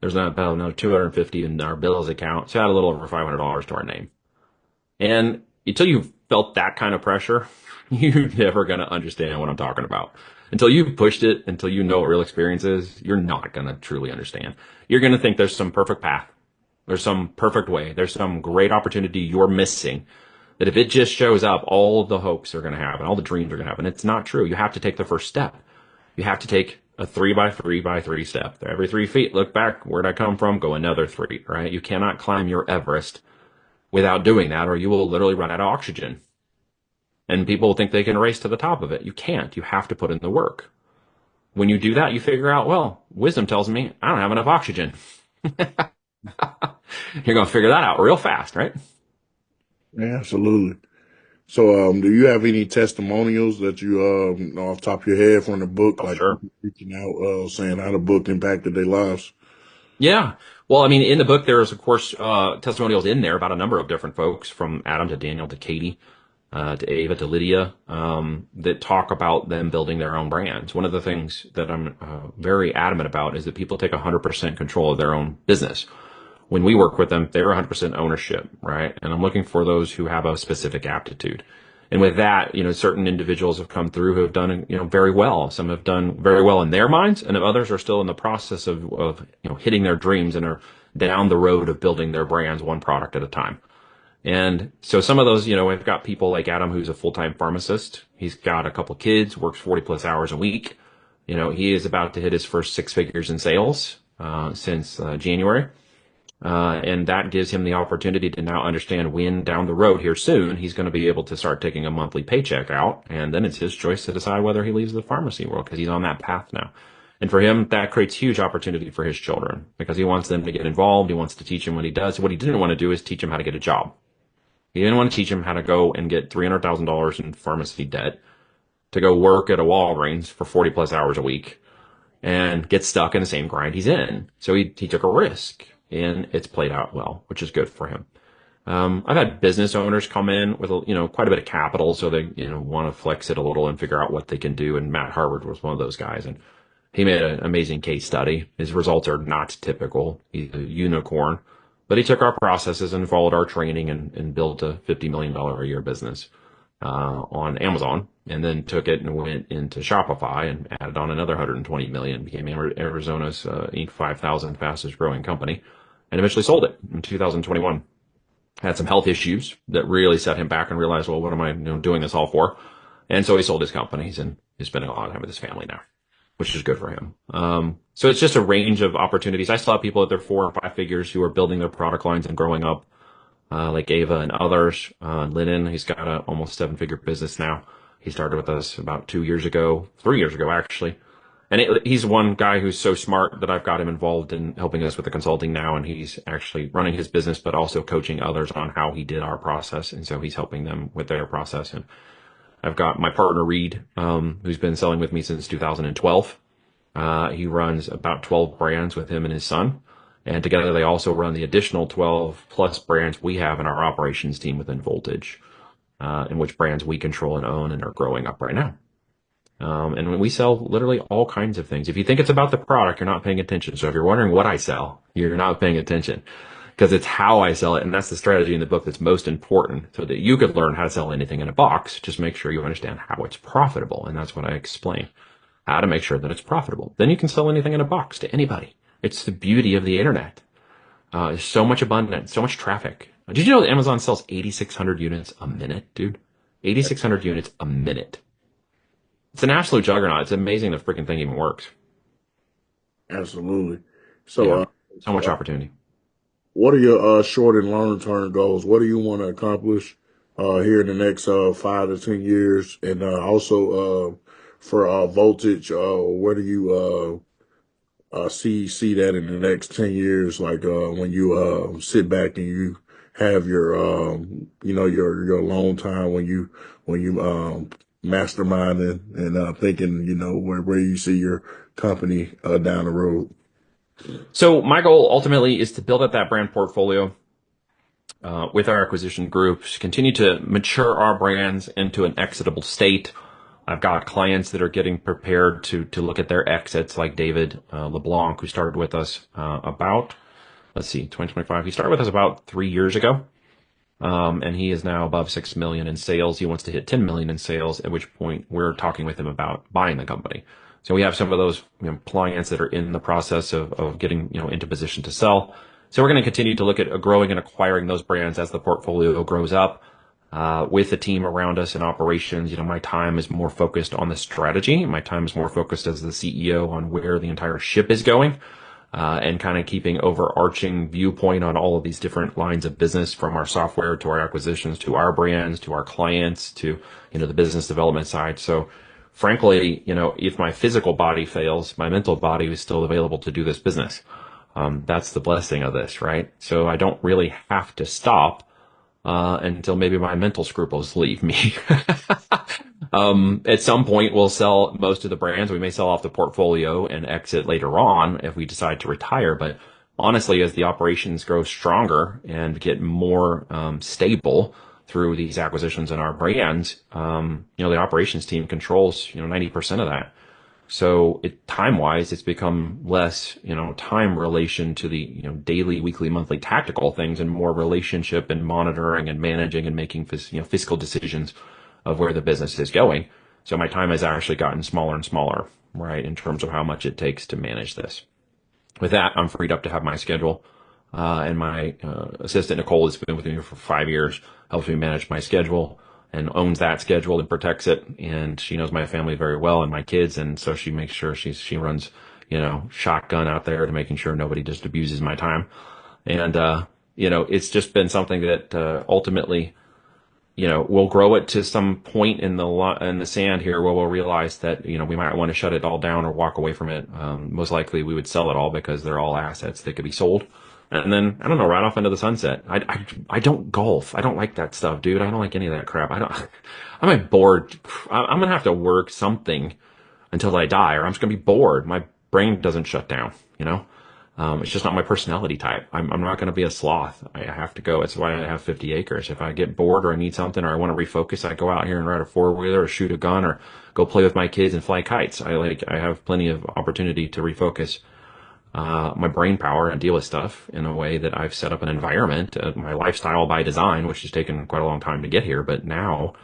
there's about another 250 in our bills account. So I had a little over $500 to our name. And until you've felt that kind of pressure, you're never going to understand what I'm talking about. Until you've pushed it, until you know what real experience is, you're not going to truly understand. You're going to think there's some perfect path. There's some perfect way. There's some great opportunity you're missing That if it just shows up, all of the hopes are going to happen, all the dreams are going to happen. It's not true. You have to take the first step. You have to take a 3 by 3 by 3 step. Every 3 feet, look back. Where'd I come from? Go another 3, right? You cannot climb your Everest without doing that, or you will literally run out of oxygen. And people think they can race to the top of it. You can't. You have to put in the work. When you do that, you figure out, well, wisdom tells me I don't have enough oxygen. You're going to figure that out real fast, right? Yeah, absolutely. So, do you have any testimonials that you, know off the top of your head from the book, Oh, like sure. reaching out, saying how the book impacted their lives? Yeah. Well, I mean, in the book, there's, of course, testimonials in there about a number of different folks, from Adam to Daniel to Katie, to Ava to Lydia, that talk about them building their own brands. One of the things that I'm very adamant about is that people take 100% control of their own business. When we work with them, they're 100% ownership, right? And I'm looking for those who have a specific aptitude. And with that, certain individuals have come through who have done, very well. Some have done very well in their minds, and others are still in the process of hitting their dreams and are down the road of building their brands one product at a time. And so some of those, we've got people like Adam, who's a full-time pharmacist. He's got a couple kids, works 40 plus hours a week. He is about to hit his first 6 figures in sales, since January. And that gives him the opportunity to now understand when down the road here soon, he's going to be able to start taking a monthly paycheck out. And then it's his choice to decide whether he leaves the pharmacy world, because he's on that path now. And for him, that creates huge opportunity for his children, because he wants them to get involved. He wants to teach them what he does. What he didn't want to do is teach them how to get a job. He didn't want to teach them how to go and get $300,000 in pharmacy debt to go work at a Walgreens for 40 plus hours a week and get stuck in the same grind he's in. So he took a risk, and it's played out well, which is good for him. I've had business owners come in with, quite a bit of capital, so they, want to flex it a little and figure out what they can do. And Matt Harvard was one of those guys, and he made an amazing case study. His results are not typical. He's a unicorn, but he took our processes and followed our training and built a $50 million a year business on Amazon, and then took it and went into Shopify and added on another 120 million, became Arizona's Inc. 5,000 fastest growing company, and eventually sold it in 2021. Had some health issues that really set him back, and realized, well, what am I doing this all for? And so he sold his companies and is spending a lot of time with his family now, which is good for him. So it's just a range of opportunities. I still have people at their 4 or 5 figures who are building their product lines and growing up, like Ava and others. Lennon, he's got a almost 7-figure business now. He started with us about 3 years ago, actually. And he's one guy who's so smart that I've got him involved in helping us with the consulting now. And he's actually running his business, but also coaching others on how he did our process. And so he's helping them with their process. And I've got my partner, Reed, who's been selling with me since 2012. He runs about 12 brands with him and his son. And together they also run the additional 12 plus brands we have in our operations team within Voltage, in which brands we control and own and are growing up right now. And when we sell literally all kinds of things. If you think it's about the product, you're not paying attention. So if you're wondering what I sell, you're not paying attention, because it's how I sell it. And that's the strategy in the book that's most important, so that you could learn how to sell anything in a box. Just make sure you understand how it's profitable. And that's what I explain, how to make sure that it's profitable. Then you can sell anything in a box to anybody. It's the beauty of the internet. There's so much abundance, so much traffic. Did you know that Amazon sells 8,600 units a minute, dude? 8,600 units a minute. It's an absolute juggernaut. It's amazing the freaking thing even works. Absolutely. So, Yeah. So much opportunity. what are your short and long term goals? What do you want to accomplish here in the next 5 to 10 years? And also for Voltage, where do you see that in the next 10 years? Like when you sit back and you have your your alone time, when you masterminding and thinking, where you see your company down the road. So my goal ultimately is to build up that brand portfolio with our acquisition groups, continue to mature our brands into an exitable state. I've got clients that are getting prepared to look at their exits, like David LeBlanc, who started with us about 2025. He started with us about 3 years ago. And he is now above 6 million in sales. He wants to hit 10 million in sales, at which point we're talking with him about buying the company. So we have some of those clients that are in the process of getting into position to sell. So we're going to continue to look at growing and acquiring those brands as the portfolio grows up. with the team around us in operations. My time is more focused on the strategy. My time is more focused as the CEO on where the entire ship is going, and kind of keeping overarching viewpoint on all of these different lines of business, from our software to our acquisitions, to our brands, to our clients, to, the business development side. So frankly, if my physical body fails, my mental body is still available to do this business. That's the blessing of this, right? So I don't really have to stop until maybe my mental scruples leave me. At some point, we'll sell most of the brands. We may sell off the portfolio and exit later on if we decide to retire. But honestly, as the operations grow stronger and get more stable through these acquisitions in our brands, the operations team controls 90% of that. So time-wise, it's become less, time relation to the, daily, weekly, monthly tactical things, and more relationship and monitoring and managing and making, fiscal decisions of where the business is going. So my time has actually gotten smaller and smaller, right, in terms of how much it takes to manage this. With that, I'm freed up to have my schedule. And my assistant, Nicole, has been with me for 5 years, helps me manage my schedule and owns that schedule and protects it. And she knows my family very well and my kids. And so she makes sure she runs, shotgun out there to making sure nobody just abuses my time. And, it's just been something that, ultimately, we'll grow it to some point in the sand here where we'll realize that, we might want to shut it all down or walk away from it. Most likely we would sell it all because they're all assets that could be sold. And then, I don't know, right off into the sunset. I don't golf. I don't like that stuff, dude. I don't like any of that crap. I'm bored. I'm going to have to work something until I die, or I'm just going to be bored. My brain doesn't shut down, it's just not my personality type. I'm not going to be a sloth. I have to go. It's why I have 50 acres. If I get bored or I need something or I want to refocus, I go out here and ride a four-wheeler or shoot a gun or go play with my kids and fly kites. I have plenty of opportunity to refocus my brain power and deal with stuff in a way that I've set up an environment, my lifestyle by design, which has taken quite a long time to get here. But now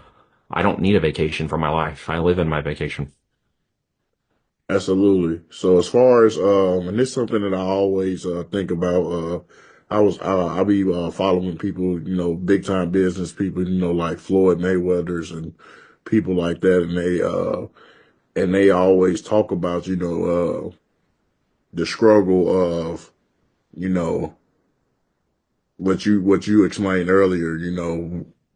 I don't need a vacation for my life. I live in my vacation. Absolutely. So as far as, and this is something that I always, think about, I'll be, following people, big time business people, like Floyd Mayweather's and people like that. And they always talk about, the struggle of, you know, what you explained earlier,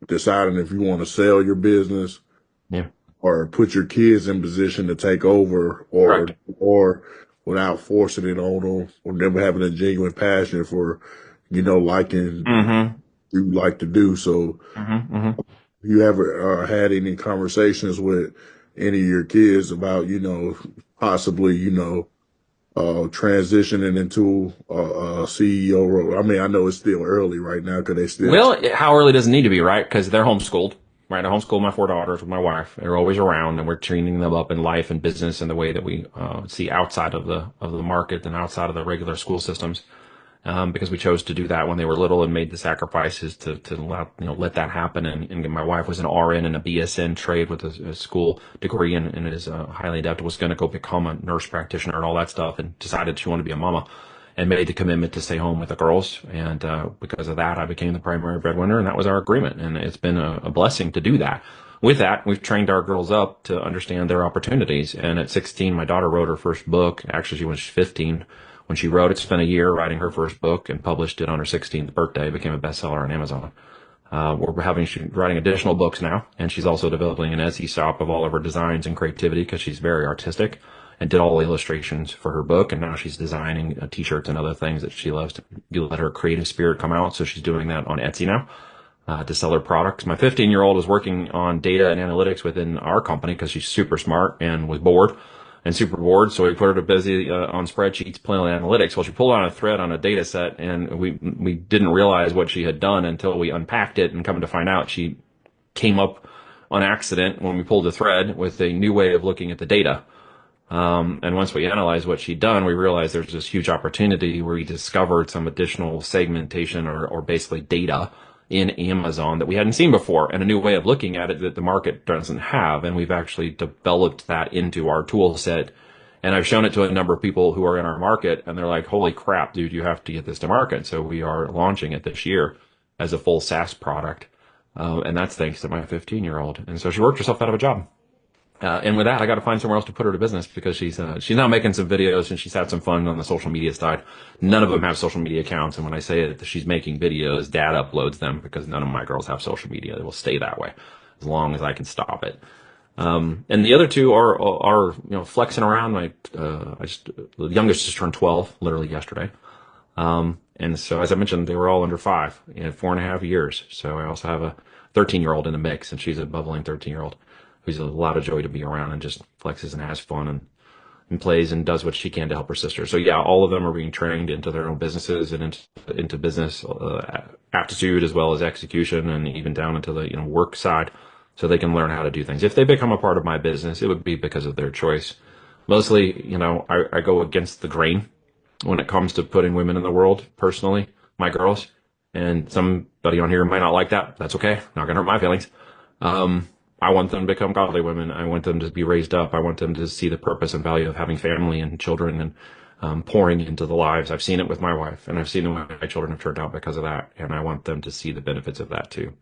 deciding if you want to sell your business Yeah. or put your kids in position to take over, Correct. or without forcing it on them, or them having a genuine passion for, liking Mm-hmm. you like to do. So Mm-hmm. Mm-hmm. you ever had any conversations with any of your kids about, possibly, transitioning into a CEO role? I mean, I know it's still early right now because they still. Well, how early does it need to be, right? Because they're homeschooled, right? I homeschooled my 4 daughters with my wife. They're always around, and we're training them up in life and business in the way that we see outside of the market and outside of the regular school systems. Because we chose to do that when they were little and made the sacrifices to let that happen. And my wife was an RN and a BSN trade with a school degree and is highly adept, was going to go become a nurse practitioner and all that stuff, and decided she wanted to be a mama and made the commitment to stay home with the girls. And because of that, I became the primary breadwinner, and that was our agreement. And it's been a blessing to do that. With that, we've trained our girls up to understand their opportunities. And at 16, my daughter wrote her first book. Actually, she was 15 when she wrote it. Spent a year writing her first book and published it on her 16th birthday. It became a bestseller on Amazon. She's writing additional books now, and she's also developing an Etsy shop of all of her designs and creativity because she's very artistic, and did all the illustrations for her book. And now she's designing t-shirts and other things that she loves to let her creative spirit come out. So she's doing that on Etsy now. To sell her products. My 15-year-old is working on data and analytics within our company because she's super smart and was bored and super bored. So we put her to busy on spreadsheets playing with analytics. Well, she pulled on a thread on a data set, and we didn't realize what she had done until we unpacked it, and come to find out she came up on accident when we pulled the thread with a new way of looking at the data. And once we analyzed what she'd done, we realized there's this huge opportunity where we discovered some additional segmentation or basically data in Amazon that we hadn't seen before, and a new way of looking at it that the market doesn't have. And we've actually developed that into our tool set. And I've shown it to a number of people who are in our market, and they're like, holy crap, dude, you have to get this to market. So we are launching it this year as a full SaaS product. And that's thanks to my 15-year-old. And so she worked herself out of a job. And with that, I got to find somewhere else to put her to business because she's now making some videos and she's had some fun on the social media side. None of them have social media accounts. And when I say that she's making videos, dad uploads them because none of my girls have social media. They will stay that way as long as I can stop it. And the other two are flexing around. The youngest just turned 12 literally yesterday. And so as I mentioned, they were all under 5 in 4.5 years. So I also have a 13-year-old in the mix, and she's a bubbling 13-year-old who's a lot of joy to be around and just flexes and has fun and plays and does what she can to help her sister. So yeah, all of them are being trained into their own businesses and into business aptitude as well as execution and even down into the work side, so they can learn how to do things. If they become a part of my business, it would be because of their choice. Mostly, I go against the grain when it comes to putting women in the world. Personally, my girls, and somebody on here might not like that. That's okay. Not gonna hurt my feelings. I want them to become godly women. I want them to be raised up. I want them to see the purpose and value of having family and children and pouring into the lives. I've seen it with my wife, and I've seen it with my children have turned out because of that. And I want them to see the benefits of that too.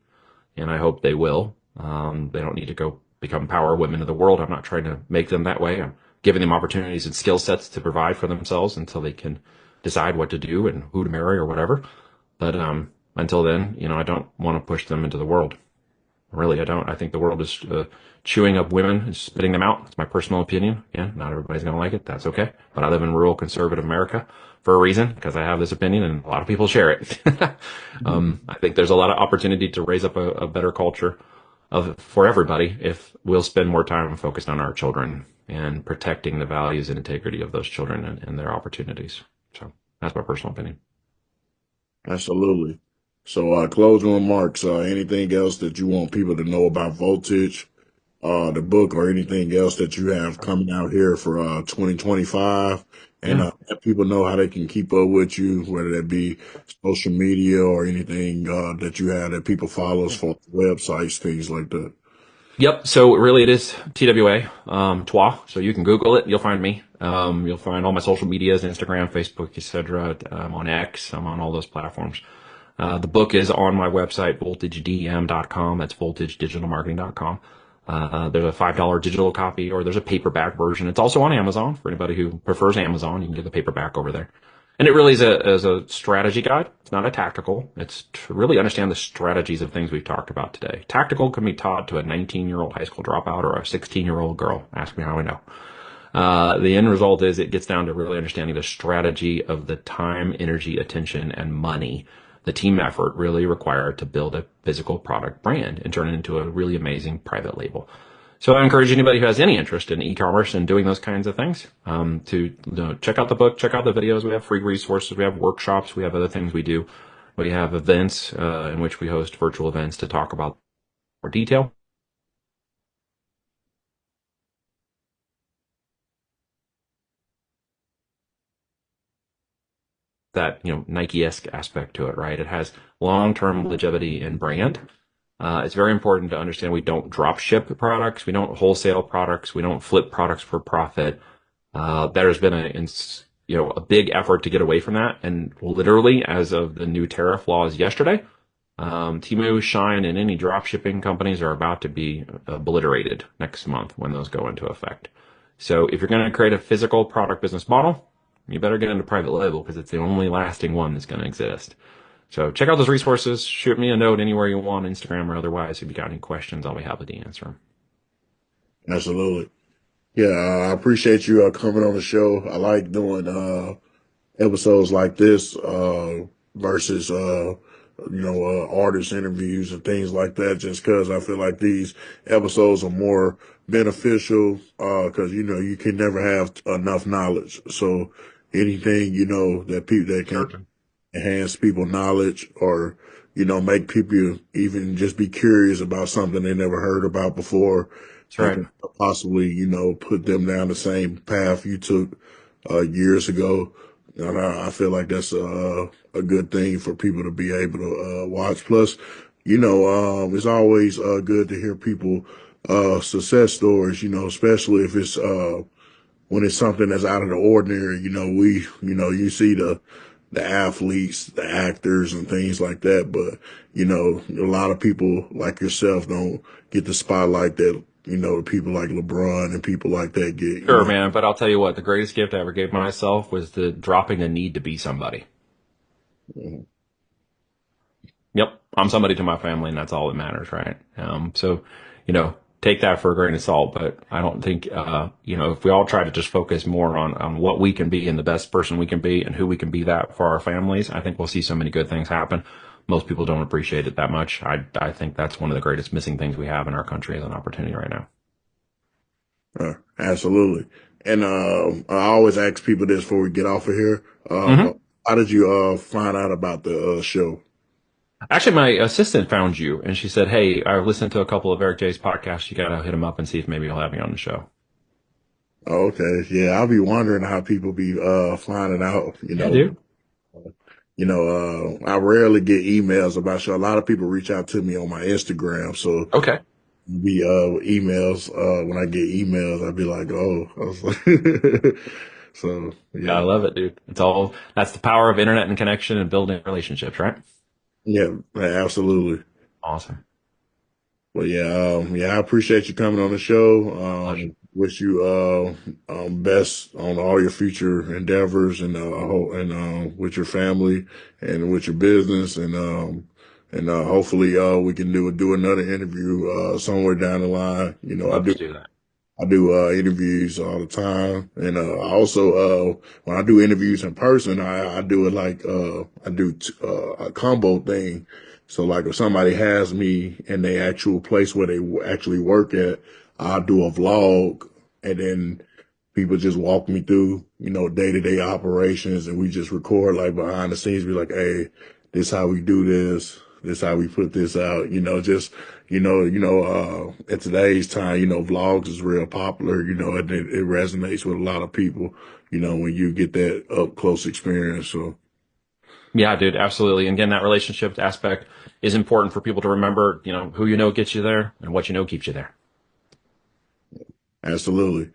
And I hope they will. They don't need to go become power women of the world. I'm not trying to make them that way. I'm giving them opportunities and skill sets to provide for themselves until they can decide what to do and who to marry or whatever. But until then, I don't want to push them into the world. Really, I don't. I think the world is chewing up women and spitting them out. It's my personal opinion. Yeah, not everybody's going to like it. That's okay. But I live in rural conservative America for a reason, because I have this opinion and a lot of people share it. I think there's a lot of opportunity to raise up a better culture for everybody if we'll spend more time focused on our children and protecting the values and integrity of those children and their opportunities. So that's my personal opinion. Absolutely. So, closing remarks, anything else that you want people to know about Voltage, the book, or anything else that you have coming out here for 2025, and Yeah. let people know how they can keep up with you, whether that be social media or anything that you have that people follow us for websites, things like that. Yep. So really it is TWA, Twa. So you can Google it. You'll find me. You'll find all my social medias, Instagram, Facebook, etc. I'm on X. I'm on all those platforms. The book is on my website, voltagedm.com. That's voltagedigitalmarketing.com. There's a $5 digital copy, or there's a paperback version. It's also on Amazon for anybody who prefers Amazon. You can get the paperback over there. And it really is a strategy guide. It's not a tactical. It's to really understand the strategies of things we've talked about today. Tactical can be taught to a 19-year-old high school dropout or a 16-year-old girl. Ask me how I know. The end result is it gets down to really understanding the strategy of the time, energy, attention, and money, the team effort really required to build a physical product brand and turn it into a really amazing private label. So I encourage anybody who has any interest in e-commerce and doing those kinds of things to check out the book, check out the videos. We have free resources. We have workshops. We have other things we do. We have events in which we host virtual events to talk about more detail. That Nike-esque aspect to it, right? It has long-term longevity and brand. It's very important to understand we don't drop ship products, we don't wholesale products, we don't flip products for profit. There has been a big effort to get away from that, and literally as of the new tariff laws yesterday, Temu, Shine, and any drop shipping companies are about to be obliterated next month when those go into effect. So if you're going to create a physical product business model, you better get into private label because it's the only lasting one that's going to exist. So check out those resources. Shoot me a note anywhere you want, Instagram or otherwise. If you got any questions, I'll be happy to answer them. Absolutely. Yeah, I appreciate you coming on the show. I like doing episodes like this versus artist interviews and things like that, just because I feel like these episodes are more beneficial because you can never have enough knowledge. So anything that people that can Sure. enhance people knowledge, or make people even just be curious about something they never heard about before, That's and right. can possibly put them down the same path you took years ago. And I feel like that's a good thing for people to be able to watch. Plus, it's always good to hear people success stories, especially if it's when it's something that's out of the ordinary. You see the athletes, the actors and things like that. But, you know, a lot of people like yourself don't get the spotlight that, you know, people like LeBron and people like that get. You Sure, know. man. But I'll tell you what, the greatest gift I ever gave myself was the dropping the need to be somebody. Mhm. Yep. I'm somebody to my family, and that's all that matters, right? So, you know, take that for a grain of salt, but I don't think, you know, if we all try to just focus more on what we can be and the best person we can be and who we can be that for our families, I think we'll see so many good things happen. Most people don't appreciate it that much. I think that's one of the greatest missing things we have in our country as an opportunity right now. Absolutely. And I always ask people this before we get off of here. Hmm. How did you find out about the show? Actually, my assistant found you and she said, "Hey, I listened to a couple of Eric J's podcasts. You got to hit him up and see if maybe he'll have me on the show." Oh, okay. Yeah, I'll be wondering how people be finding out, you Yeah, know. dude. I rarely get emails about show. A lot of people reach out to me on my Instagram, so Okay. be emails. When I get emails, I'd be like, oh, I was like, so I yeah, love it, dude. That's the power of internet and connection and building relationships, right? yeah, absolutely. Awesome. Well, yeah, I appreciate you coming on the show. Pleasure. Wish you best on all your future endeavors and with your family and with your business and hopefully we can do another interview somewhere down the line. You know, Love to do that. I do interviews all the time, and I also when I do interviews in person, I do it like I do a combo thing. So like if somebody has me in the actual place where they actually work at, I'll do a vlog, and then people just walk me through, you know, day-to-day operations, and we just record like behind the scenes. Be like, hey, this how we do this. This how we put this out. You know, just at today's time, you know, vlogs is real popular. You know, and it resonates with a lot of people. You know, when you get that up close experience. So Yeah, dude, absolutely. And again, that relationship aspect is important for people to remember, you know, who you know gets you there and what you know keeps you there. absolutely.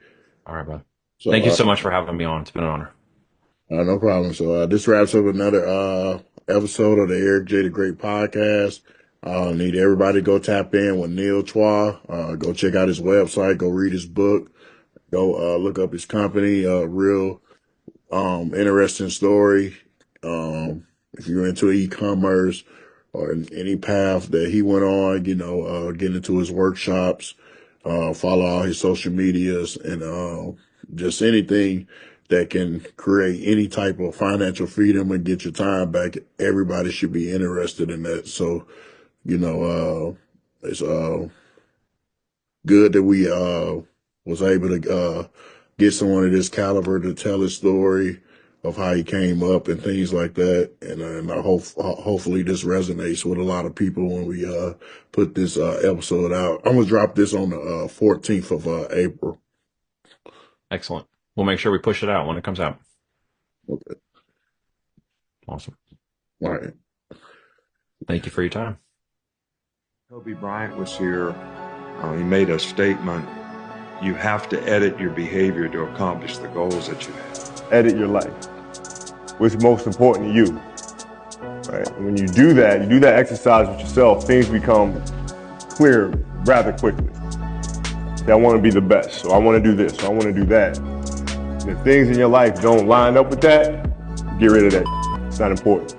All right, bud. So Thank you so much for having me on. It's been an honor. no problem. So this wraps up another episode of the Eric J. the Great podcast. Need everybody to go tap in with Neil Twa. Go check out his website. Go read his book. Go look up his company. Real interesting story. If you're into e-commerce or any path that he went on, you know, get into his workshops, follow all his social medias and just anything that can create any type of financial freedom and get your time back. Everybody should be interested in that. So, you know, it's good that we was able to get someone of this caliber to tell his story of how he came up and things like that. And I hope hopefully this resonates with a lot of people when we put this episode out. I'm gonna drop this on the 14th of April. Excellent. We'll make sure we push it out when it comes out. Okay. Awesome. All right. Thank you for your time. Kobe Bryant was here. He made a statement. You have to edit your behavior to accomplish the goals that you have. Edit your life. What's most important to you, right? And when you do that exercise with yourself, things become clear rather quickly. Say, I want to be the best, so I want to do this, so I want to do that. And if things in your life don't line up with that, get rid of that. It's not important.